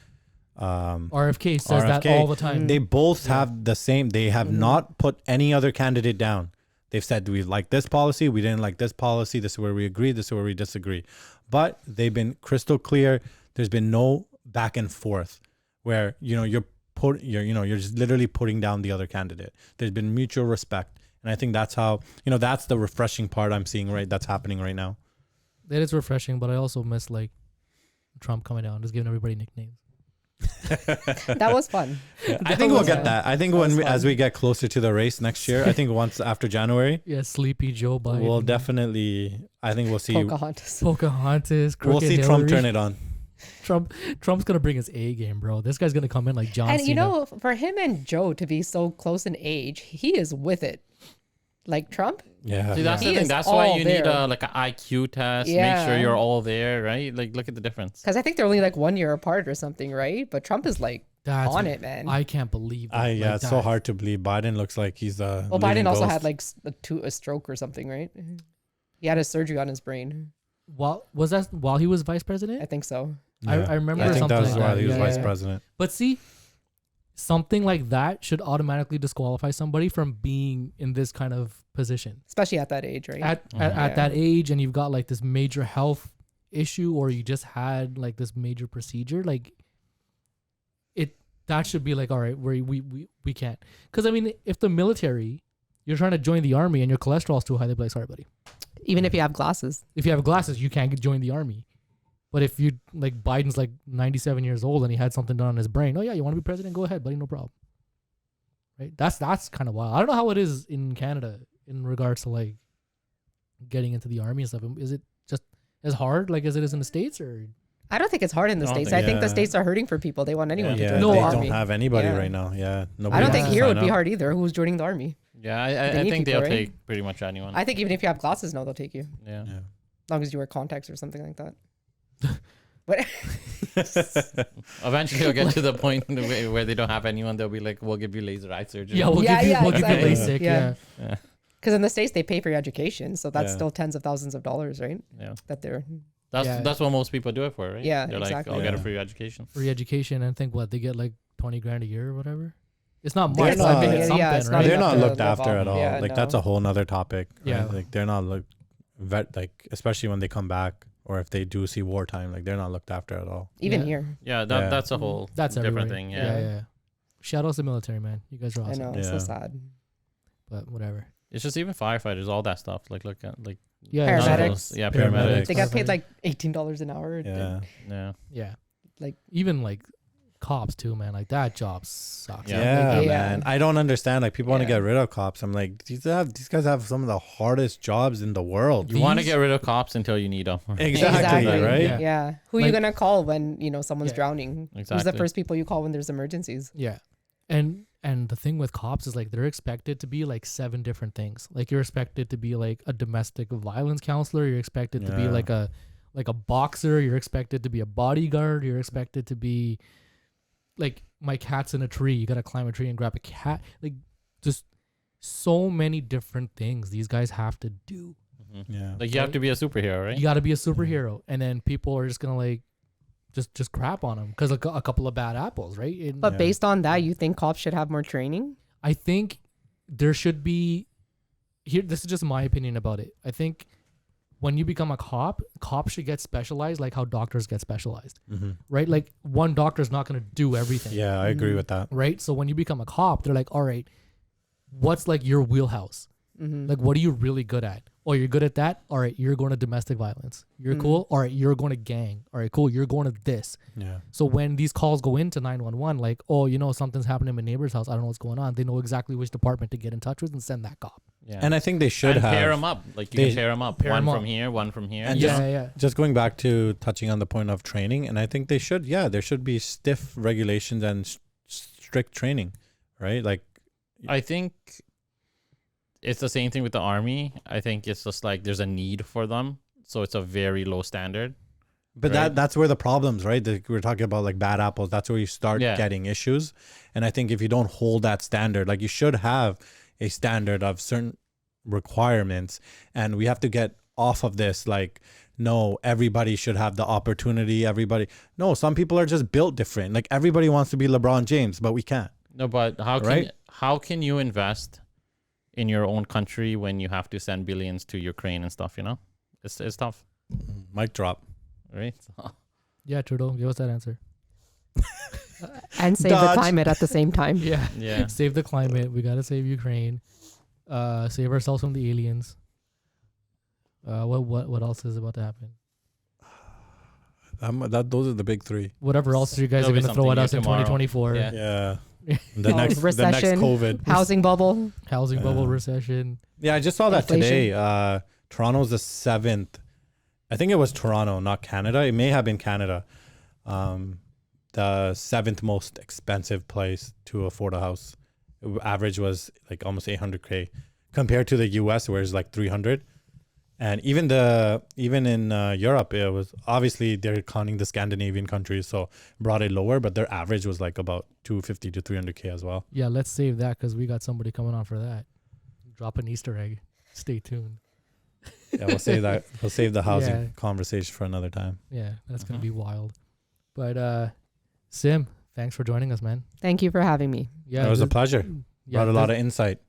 RFK says that RFK. all the time. They both have the same. They have not put any other candidate down. They've said we like this policy, we didn't like this policy. This is where we agree. This is where we disagree. But they've been crystal clear. There's been no back and forth where you're just literally putting down the other candidate. There's been mutual respect, and I think that's how that's the refreshing part I'm seeing that's happening right now. That is refreshing, but I also miss like Trump coming down, just giving everybody nicknames. That was fun. I think we'll was get fun. that. I think was as fun. we get closer to the race next year, I think once after January, Yeah, Sleepy Joe Biden. we'll definitely. I think we'll see. Pocahontas. Pocahontas. We'll Crooked see Trump Hillary. turn it on. Trump's gonna bring his A game, bro. This guy's gonna come in like John And Cena. for him and Joe to be so close in age, he is with it. Like Trump, Yeah. See, that's He the thing. is That's why all you need there. like an IQ test. Make Yeah. sure you're all there, right? Like, look at the difference. because I think they're only like 1 year apart or something, right? But Trump is like That's on it, man. I can't believe that. Yeah, Like, it's so that- hard to believe. Biden looks like he's a. Well, living Biden also ghost. had like a stroke or something, right? He had a surgery on his brain. While he was vice president? I think so. Yeah. I remember I think something that was like why that. he was Yeah, vice yeah. president. But see, something like that should automatically disqualify somebody from being in this kind of position Especially at that age, right? at Yeah. that age, and you've got like this major health issue, or you just had like this major procedure. Like that should be like, all right, we can't. Because I mean, if the military, you're trying to join the army and your cholesterol's too high, they'd be like, sorry, buddy. Even if you have glasses. If you have glasses, you can't join the army. But if you like Biden's like 97 years old and he had something done on his brain, oh yeah, you want to be president? Go ahead, buddy, no problem. Right? That's kind of wild. I don't know how it is in Canada in regards to like getting into the army and stuff. Is it just as hard like as it is in the States, or? I don't think it's hard in the States. I think the States are hurting for people. They want anyone to join they the army. don't have anybody Yeah. right now. Yeah, I don't think here would be up. hard either. Who's joining the army? Yeah, They I need think people, they'll right? take pretty much anyone. I think even if you have glasses now, they'll take you. Yeah. Yeah. As long as you wear contacts or something like that. But Eventually, it'll get to the point where they don't have anyone. They'll be like, "We'll give you laser eye surgery." Yeah, we'll Yeah, give you yeah, we'll give exactly. you LASIK. Yeah. Yeah. because in the States, they pay for your education. So that's Yeah. still tens of thousands of dollars, right? Yeah. That they're, That's what most people do it for, right? Yeah, They're exactly. like, "I'll get it Yeah. for your education." Free education, and I think what they get like 20 grand a year or whatever. It's not They're much. I think not- it's yeah, something, it's not right? They're enough not to looked live after off. at all. Yeah, Like that's no. a whole nother topic. Right? Yeah. Like they're not like especially when they come back or if they do see wartime, like they're not looked after at all. even Yeah. here. Yeah, Yeah. that's a whole That's different everywhere. thing. Yeah, Yeah. yeah. Shout out to the military, man. You guys are I awesome. know. It's so Yeah. sad. But whatever. It's just even firefighters, all that stuff. Like look at like Yeah. Paramedics. none of those- Yeah, Paramedics. paramedics. They got paid Paramedic. like $18 an hour. Yeah. Yeah. Yeah. Like- even like cops too, man. Like that job sucks. Yeah. Yeah, Yeah. man. I don't understand. Like people want to Yeah. get rid of cops. I'm like, these guys have some of the hardest jobs in the world. You want to These- get rid of cops until you need them. Exactly, right? Yeah. Yeah. Who are Like- you gonna call when someone's Yeah. drowning? Who's the Exactly. first people you call when there's emergencies? Yeah. And the thing with cops is like they're expected to be like 7 different things. Like you're expected to be like a domestic violence counselor, you're expected to be Yeah. like a boxer, you're expected to be a bodyguard, you're expected to be like my cat's in a tree, you got to climb a tree and grab a cat. Like just so many different things these guys have to do. Mhm. Yeah. Like you have to be a superhero, right? You got to be a superhero, and then people are just going to like just crap on them because a couple of bad apples, right? And But Yeah. based on that, you think cops should have more training? I think there should be here. This is just my opinion about it. I think when you become a cop, cops should get specialized like how doctors get specialized, right? Like one doctor is not going to do everything, Yeah, I agree with that. right? So when you become a cop, they're like, all right, what's like your wheelhouse? Mm-hmm. Like, what are you really good at? Oh, you're good at that? All right, you're going to domestic violence. You're cool? All right, you're going to gang. All right, cool. You're going to this. Yeah. So when these calls go into 911, like, oh, something's happening in my neighbor's house, I don't know what's going on. They know exactly which department to get in touch with and send that cop. Yeah. And I think they should and have pair them up. Like you They- can pair them up. pair 'em One up. from here, one from here. And Yeah, just- yeah. just going back to touching on the point of training, and I think they should, there should be stiff regulations and strict training, right? Like, I think it's the same thing with the army. I think it's just like there's a need for them, so it's a very low standard. but Right. that's where the problems, right? We're talking about like bad apples. That's where you start Yeah. getting issues. And I think if you don't hold that standard, like you should have a standard of certain requirements, and we have to get off of this. Like, no, everybody should have the opportunity. No, some people are just built different. Like everybody wants to be LeBron James, but we can't. No, but Right? how can you invest in your own country when you have to send billions to Ukraine and stuff? You know, it's tough, Mic drop. right? Yeah, Trudeau, give us that answer. And save the Dodge. climate at the same time. Yeah. Yeah. Save the climate. We got to save Ukraine. Save ourselves from the aliens. What else is about to happen? Those are the big 3. Whatever else you guys There'll are be going to throw at something us in new tomorrow. 2024. Yeah. Yeah. The next recession. COVID. Housing bubble. Housing bubble, Yeah. recession. Yeah, I just saw that Inflation. today. Toronto's the 7th. I think it was Toronto, not Canada. It may have been Canada. The 7th most expensive place to afford a house. Average was like almost $800K compared to the US where it's like 300. And even in Europe, it was obviously they're counting the Scandinavian countries, so brought it lower, but their average was like about 250 to 300K as well. Yeah, let's save that because we got somebody coming on for that. Drop an Easter egg. Stay tuned. Yeah, we'll save that. We'll save the housing Yeah. conversation for another time. Yeah, that's going to be wild. But Sim, thanks for joining us, man. Thank you for having me. Yeah, It was a pleasure. yeah, Brought a lot of insight.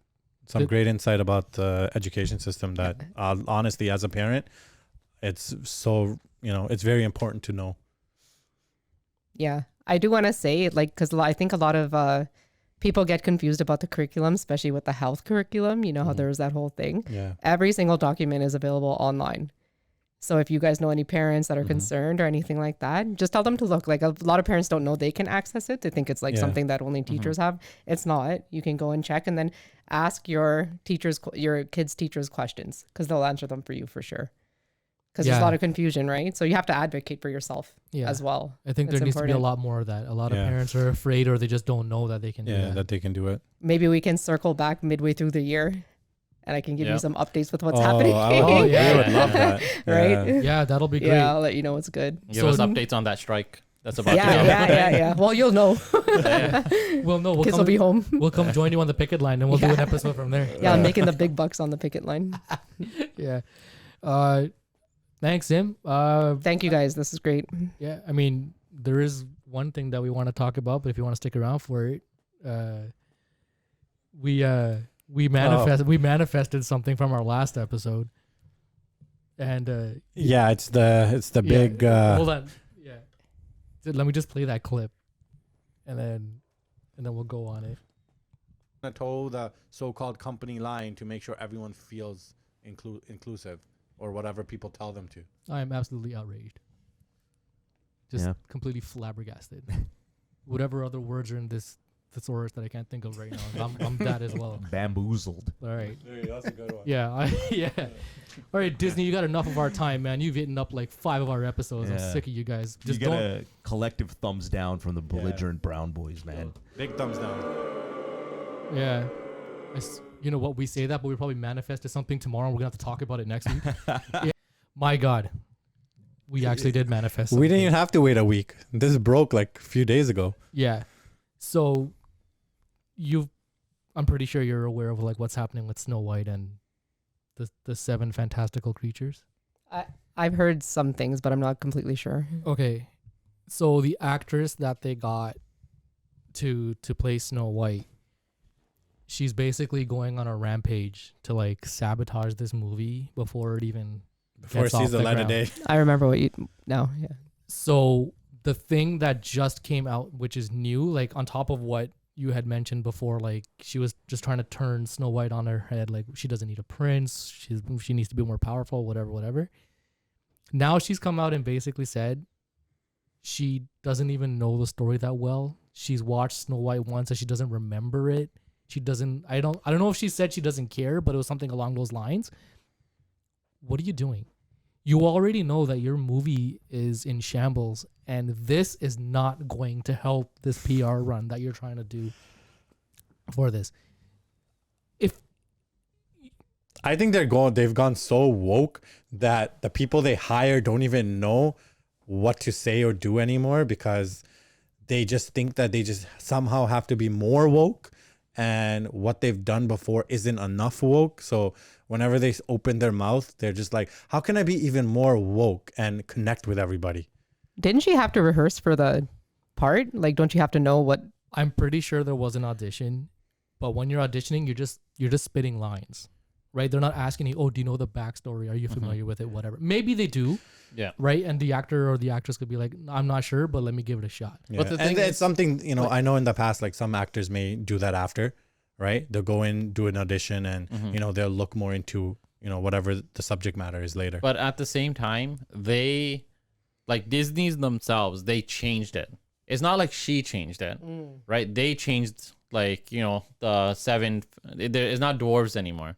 Some Th- great insight about the education system that honestly, as a parent, it's so, it's very important to know. Yeah. I do want to say, like, because I think a lot of people get confused about the curriculum, especially with the health curriculum. You know how Mhm. there was that whole thing. Yeah. Every single document is available online. So if you guys know any parents that are concerned or anything like that, just tell them to look. Like a lot of parents don't know they can access it. They think it's like something that only teachers have. It's not. You can go and check and then ask your kids' teachers questions because they'll answer them for you for sure. Because there's a lot of confusion, right? So you have to advocate for yourself as well. I think there needs to be a lot more of that. A lot of parents are afraid or they just don't know that they can do that. That they can do it. Maybe we can circle back midway through the year and I can give you some updates with what's happening. I would love that. Right? Yeah, that'll be great. Yeah, I'll let you know what's good. Give us updates on that strike. That's about to go. Yeah. Well, you'll know. We'll know. Kids will be home. We'll come join you on the picket line and we'll do an episode from there. Yeah, I'm making the big bucks on the picket line. Yeah. Thanks, Sim. Thank you guys. This is great. Yeah, I mean, there is one thing that we want to talk about, but if you want to stick around for it, we manifested something from our last episode, and it's the big. Hold on, let me just play that clip, and then we'll go on it. To toe the so-called company line to make sure everyone feels inclusive, or whatever people tell them to. I am absolutely outraged, just completely flabbergasted. Whatever other words are in this thesaurus that I can't think of right now. I'm that as well. Bamboozled. All right. That's a good one. Yeah. All right, Disney, you got enough of our time, man. You've eaten up like 5 of our episodes. I'm sick of you guys. Just you get a collective thumbs down from the belligerent brown boys, man. Big thumbs down. Yeah. You know what? We say that, but we probably manifested something tomorrow. And we're going to have to talk about it next week. My God. We actually did manifest something. We didn't even have to wait a week. This broke like a few days ago. Yeah. So I'm pretty sure you're aware of like what's happening with Snow White and the 7 fantastical creatures. I've heard some things, but I'm not completely sure. Okay. So the actress that they got to play Snow White, she's basically going on a rampage to like sabotage this movie before it sees the light of day. I remember what you now. Yeah. So the thing that just came out, which is new, like on top of what you had mentioned before, like she was just trying to turn Snow White on her head, like she doesn't need a prince, she needs to be more powerful, whatever. Now she's come out and basically said she doesn't even know the story that well. She's watched Snow White once and she doesn't remember it. She doesn't. I don't know if she said she doesn't care, but it was something along those lines. What are you doing? You already know that your movie is in shambles, and this is not going to help this PR run that you're trying to do for this. I think they've gone so woke that the people they hire don't even know what to say or do anymore because they just think that they just somehow have to be more woke, and what they've done before isn't enough woke. So whenever they open their mouth, they're just like, how can I be even more woke and connect with everybody? Didn't she have to rehearse for the part? Like, don't you have to know what? I'm pretty sure there was an audition, but when you're auditioning, you're just spitting lines, right? They're not asking you, oh, do you know the backstory? Are you familiar with it? Whatever. Maybe they do. Yeah. Right. And the actor or the actress could be like, I'm not sure, but let me give it a shot. Yeah. But the thing it's something, I know in the past, like some actors may do that after, right? They'll go in, do an audition, and, they'll look more into, whatever the subject matter is later. But at the same time, Disney's themselves, they changed it. It's not like she changed it, right? They changed, the 7, it's not dwarves anymore,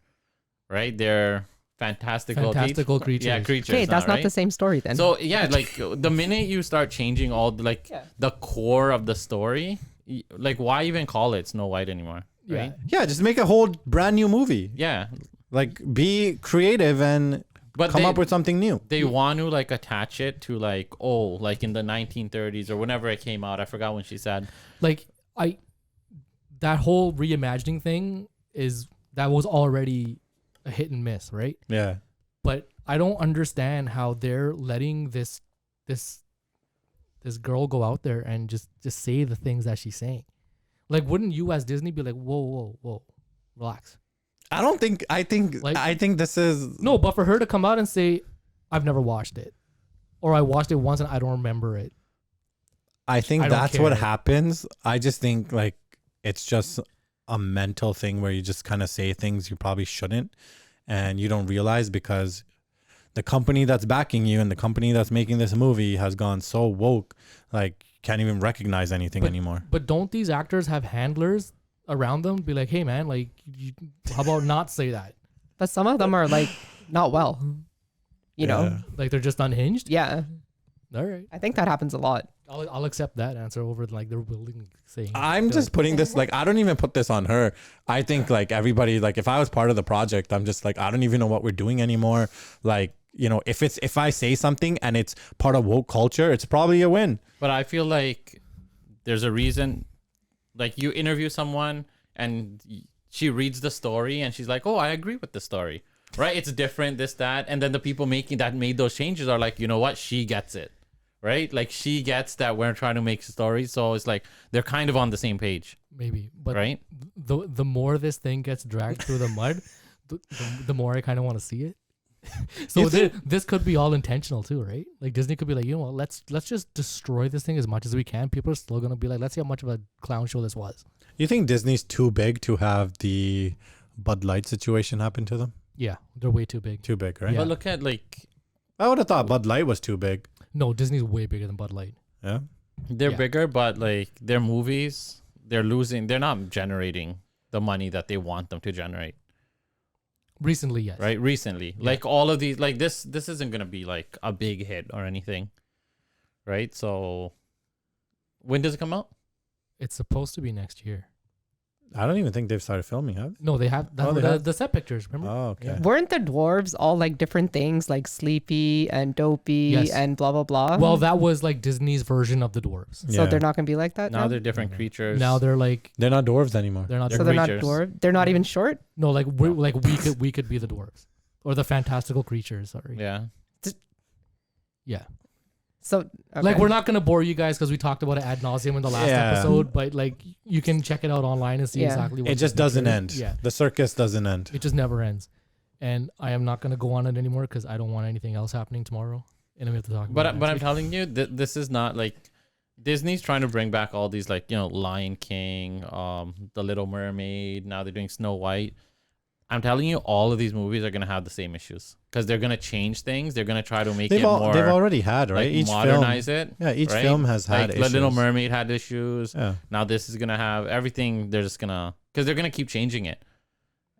right? They're fantastical creatures. Yeah, creatures. Okay, that's not the same story then. So yeah, the minute you start changing all the core of the story, why even call it Snow White anymore? Right? Yeah, just make a whole brand new movie. Yeah, be creative and come up with something new. They want to attach it to in the 1930s or whenever it came out. I forgot when she said that whole reimagining thing that was already a hit and miss, right? Yeah. But I don't understand how they're letting this girl go out there and just say the things that she's saying. Wouldn't you as Disney be like, whoa, relax? I think this is no, but for her to come out and say, I've never watched it, or I watched it once and I don't remember it. I think that's what happens. I just think it's just a mental thing where you just kind of say things you probably shouldn't, and you don't realize because the company that's backing you and the company that's making this movie has gone so woke, like can't even recognize anything anymore. But don't these actors have handlers around them? Be like, hey man, like, how about not say that? But some of them are like not well, you know? Like they're just unhinged? Yeah. All right. I think that happens a lot. I'll accept that answer over like they're willing saying. I'm just putting this, like, I don't even put this on her. I think like everybody, like if I was part of the project, I'm just like, I don't even know what we're doing anymore. Like, you know, if I say something and it's part of woke culture, it's probably a win. But I feel like there's a reason, like you interview someone and she reads the story and she's like, oh, I agree with the story, right? It's different, this, that. And then the people made those changes are like, you know what? She gets it, right? Like she gets that we're trying to make stories. So it's like, they're kind of on the same page. Maybe, but right? The more this thing gets dragged through the mud, the more I kind of want to see it. So this could be all intentional too, right? Like Disney could be like, you know what, let's just destroy this thing as much as we can. People are still gonna be like, let's see how much of a clown show this was. You think Disney's too big to have the Bud Light situation happen to them? Yeah, they're way too big. Too big, right? Yeah. But look at like, I would have thought Bud Light was too big. No, Disney's way bigger than Bud Light. Yeah. they're Yeah. bigger, but like their movies, they're not generating the money that they want them to generate. Recently, yes. Right? Recently. Yeah. Like all of these, like this isn't going to be like a big hit or anything. Right? So when does it come out? It's supposed to be next year. I don't even think they've started filming, have they? No, they have. That's they the, have? the set pictures. Remember? Oh, okay. Yeah. Weren't the dwarves all like different things, like sleepy and dopey Yes. and blah blah blah? Well, that was like Disney's version of the dwarves. so Yeah. they're not gonna be like that Now now. they're different Okay. creatures. Now they're like They're not dwarves anymore. they're not. They're So they're not creatures. dwarf. They're not even short. No, like we could be the dwarves or the fantastical creatures. Sorry. Yeah. Yeah. So okay. Like we're not gonna bore you guys because we talked about it ad nauseum in the last Yeah. episode, but like you can check it out online and see Yeah. exactly what It just doesn't end. Yeah. The circus doesn't end. It just never ends. And I am not gonna go on it anymore because I don't want anything else happening tomorrow. And we have to talk about it. But I'm next week. telling you, this is not like Disney's trying to bring back all these like, you know, Lion King, The Little Mermaid. Now they're doing Snow White. I'm telling you, all of these movies are gonna have the same issues because they're gonna change things. They're gonna try to make it more. They've already had, right? Like, Each modernize film. it. Yeah, each right? film has had like issues. The Little Mermaid had issues. Yeah. Now this is gonna have everything. They're just gonna because they're gonna keep changing it,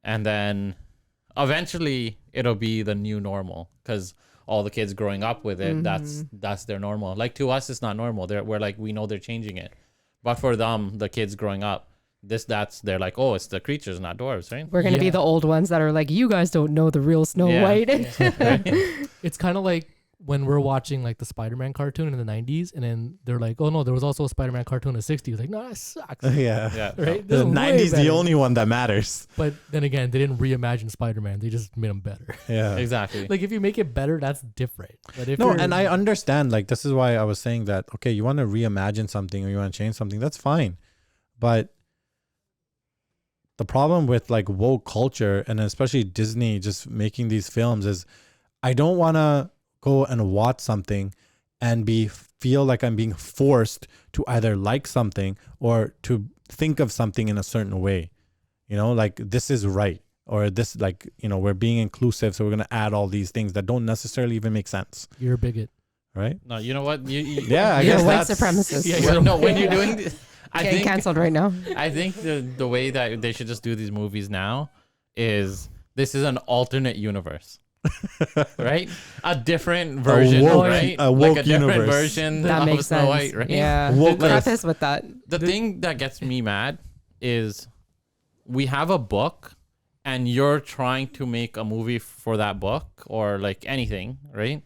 and then eventually it'll be the new normal because all the kids growing up with it, that's their normal. Like to us, it's not normal. We're like we know they're changing it, but for them, the kids growing up, they're like, oh, it's the creatures, not dwarves, right? we're gonna be Yeah. the old ones that are like, you guys don't know the real Snow Yeah. White. It's kind of like when we're watching like the Spider-Man cartoon in the 90s, and then they're like, "Oh no, there was also a Spider-Man cartoon in the 60s." Like, no, that sucks. Yeah. Yeah. Right? The This is way 90s, the better. only one that matters. But then again, they didn't reimagine Spider-Man. They just made him better. Yeah. Exactly. Like if you make it better, that's different. But if No, you're- and I understand. Like, this is why I was saying that, okay, you want to reimagine something or you want to change something, that's fine. But the problem with like woke culture and especially Disney just making these films is I don't want to go and watch something and feel like I'm being forced to either like something or to think of something in a certain way. You know, like this is right. Or this, like, you know, we're being inclusive, so we're going to add all these things that don't necessarily even make sense. you're a bigot. Right? No, you know what? Yeah, I You're guess a white that's supremacist. Yeah, Well, no, when you're doing this, I Getting think canceled right now. I think the way that they should just do these movies now is this is an alternate universe. Right? A different version, woke- right? a like woke a different universe. version That of makes Snow sense. White, right? Yeah. Woke The earth. preface with that. The thing that gets me mad is we have a book and you're trying to make a movie for that book or like anything, right?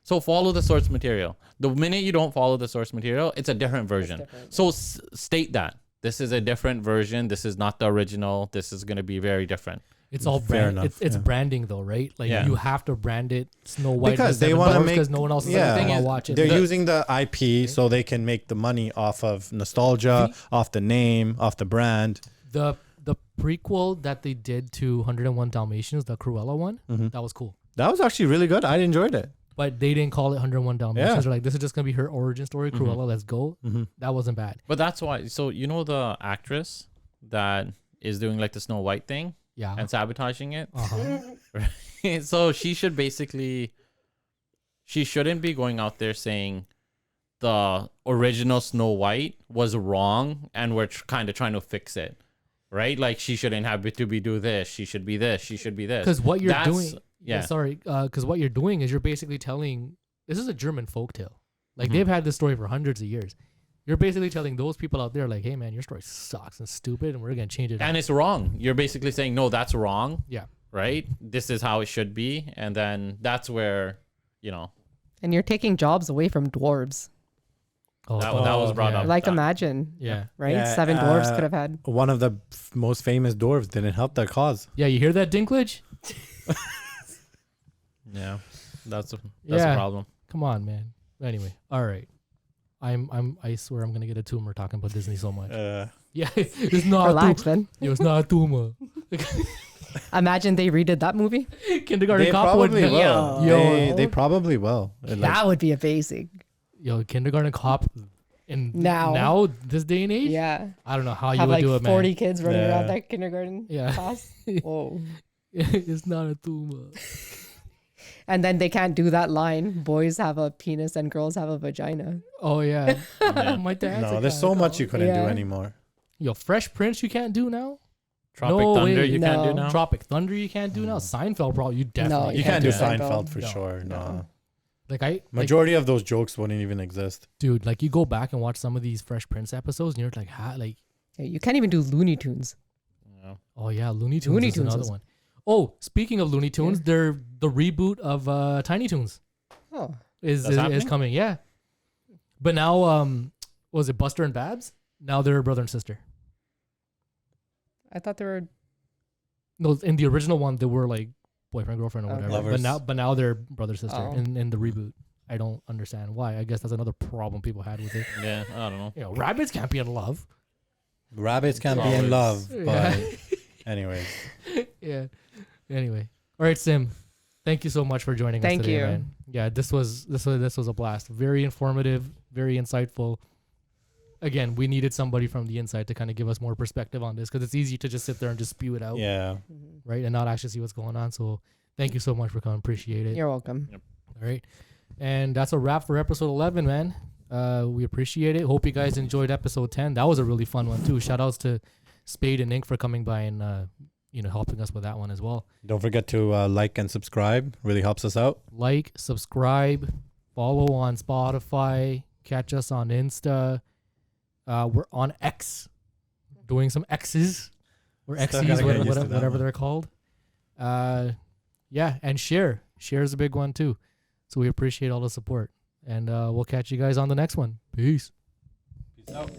So follow the source material. The minute you don't follow the source material, it's a different version. So state that this is a different version. This is not the original. This is going to be very different. It's all Fair brand. enough, It's yeah. branding though, right? Like Yeah. you have to brand it Snow White Because they want to make, because no one else is yeah, going to watch it. they're The- using the IP so they can make the money off of nostalgia, off the name, off the brand. the prequel that they did to 101 Dalmatians, the Cruella one, that was cool. That was actually really good. I enjoyed it. But they didn't call it 101 Dalmatians. Yeah. They're like, this is just gonna be her origin story. Cruella, let's go. That wasn't bad. But that's why. So you know the actress that is doing like the Snow White thing Yeah. and sabotaging it. Uh-huh. So she should basically she shouldn't be going out there saying the original Snow White was wrong and we're kind of trying to fix it, right? Like she shouldn't have to be do this. She should be this. She should be this. Because what you're doing, yeah. Because what you're doing is you're basically telling. This is a German folktale. Like they've had this story for hundreds of years. You're basically telling those people out there, like, hey man, your story sucks and stupid, and we're gonna change it. And it's wrong. You're basically saying no, that's wrong. Yeah. Right. This is how it should be, and then that's where, you know. And you're taking jobs away from dwarves. Oh, that was brought up. Like imagine. Yeah. Right? Yeah, 7 dwarves could have had. One of the most famous dwarves didn't help their cause. Yeah, you hear that, Dinklage? Yeah. That's a Yeah. problem. Come on, man. Anyway, all right. I swear I'm gonna get a tumor talking about Disney so much. Yeah, it's not. Relax, man. It's not a tumor. Imagine they redid that movie. Kindergarten They Cop would. probably will. Yo. They probably will. That would be amazing. Yo, Kindergarten Cop. In Now. this day and age. Yeah. I don't know how you Have would like do it, man. 40 kids running Yeah. around that kindergarten Yeah. class. Whoa. It's not a tumor. And then they can't do that line. Boys have a penis and girls have a vagina. Oh yeah. My dad's No, a there's guy. so much you couldn't do Yeah. anymore. Yo, Fresh Prince you can't do now. Tropic No Thunder way. you can't do No. now. Tropic Thunder you can't do now. Seinfeld, bro, you definitely You can't can't do do Seinfeld. Seinfeld for No. sure. No. like Majority of those jokes wouldn't even exist. dude, like you go back and watch some of these Fresh Prince episodes and you're like, Yeah, you can't even do Looney Tunes. Yeah. oh yeah, Looney Tunes Looney is Tunes another is- one. Oh, speaking of Looney Tunes, they're the reboot of Tiny Toons Oh. is That's happening? coming. Yeah, but now was it Buster and Babs? Now they're brother and sister. I thought they were. No, in the original one they were like boyfriend girlfriend or Okay. whatever. Lovers. But now they're brother sister Oh. in the reboot. I don't understand why. I guess that's another problem people had with it. Yeah, I don't know. You know, rabbits can't be in love. Rabbits can't be in love, but anyways. Yeah. Anyway, all right, Sim. Thank you so much for joining us Thank today, you. man. Yeah, this was a blast. Very informative, very insightful. Again, we needed somebody from the inside to kind of give us more perspective on this because it's easy to just sit there and just spew it out, Yeah. right, and not actually see what's going on. So, thank you so much for coming. Appreciate it. You're welcome. All right, and that's a wrap for episode 11, man. We appreciate it. Hope you guys enjoyed episode 10. That was a really fun one too. Shout outs to Spade and Ink for coming by and helping us with that one as well. Don't forget to like and subscribe. Really helps us out. Like, subscribe, follow on Spotify, catch us on Insta. We're on X, doing some X's or Still X's, gotta get used to that whatever one. they're called. Yeah, and share is a big one too. So we appreciate all the support, and we'll catch you guys on the next one. Peace. Peace out.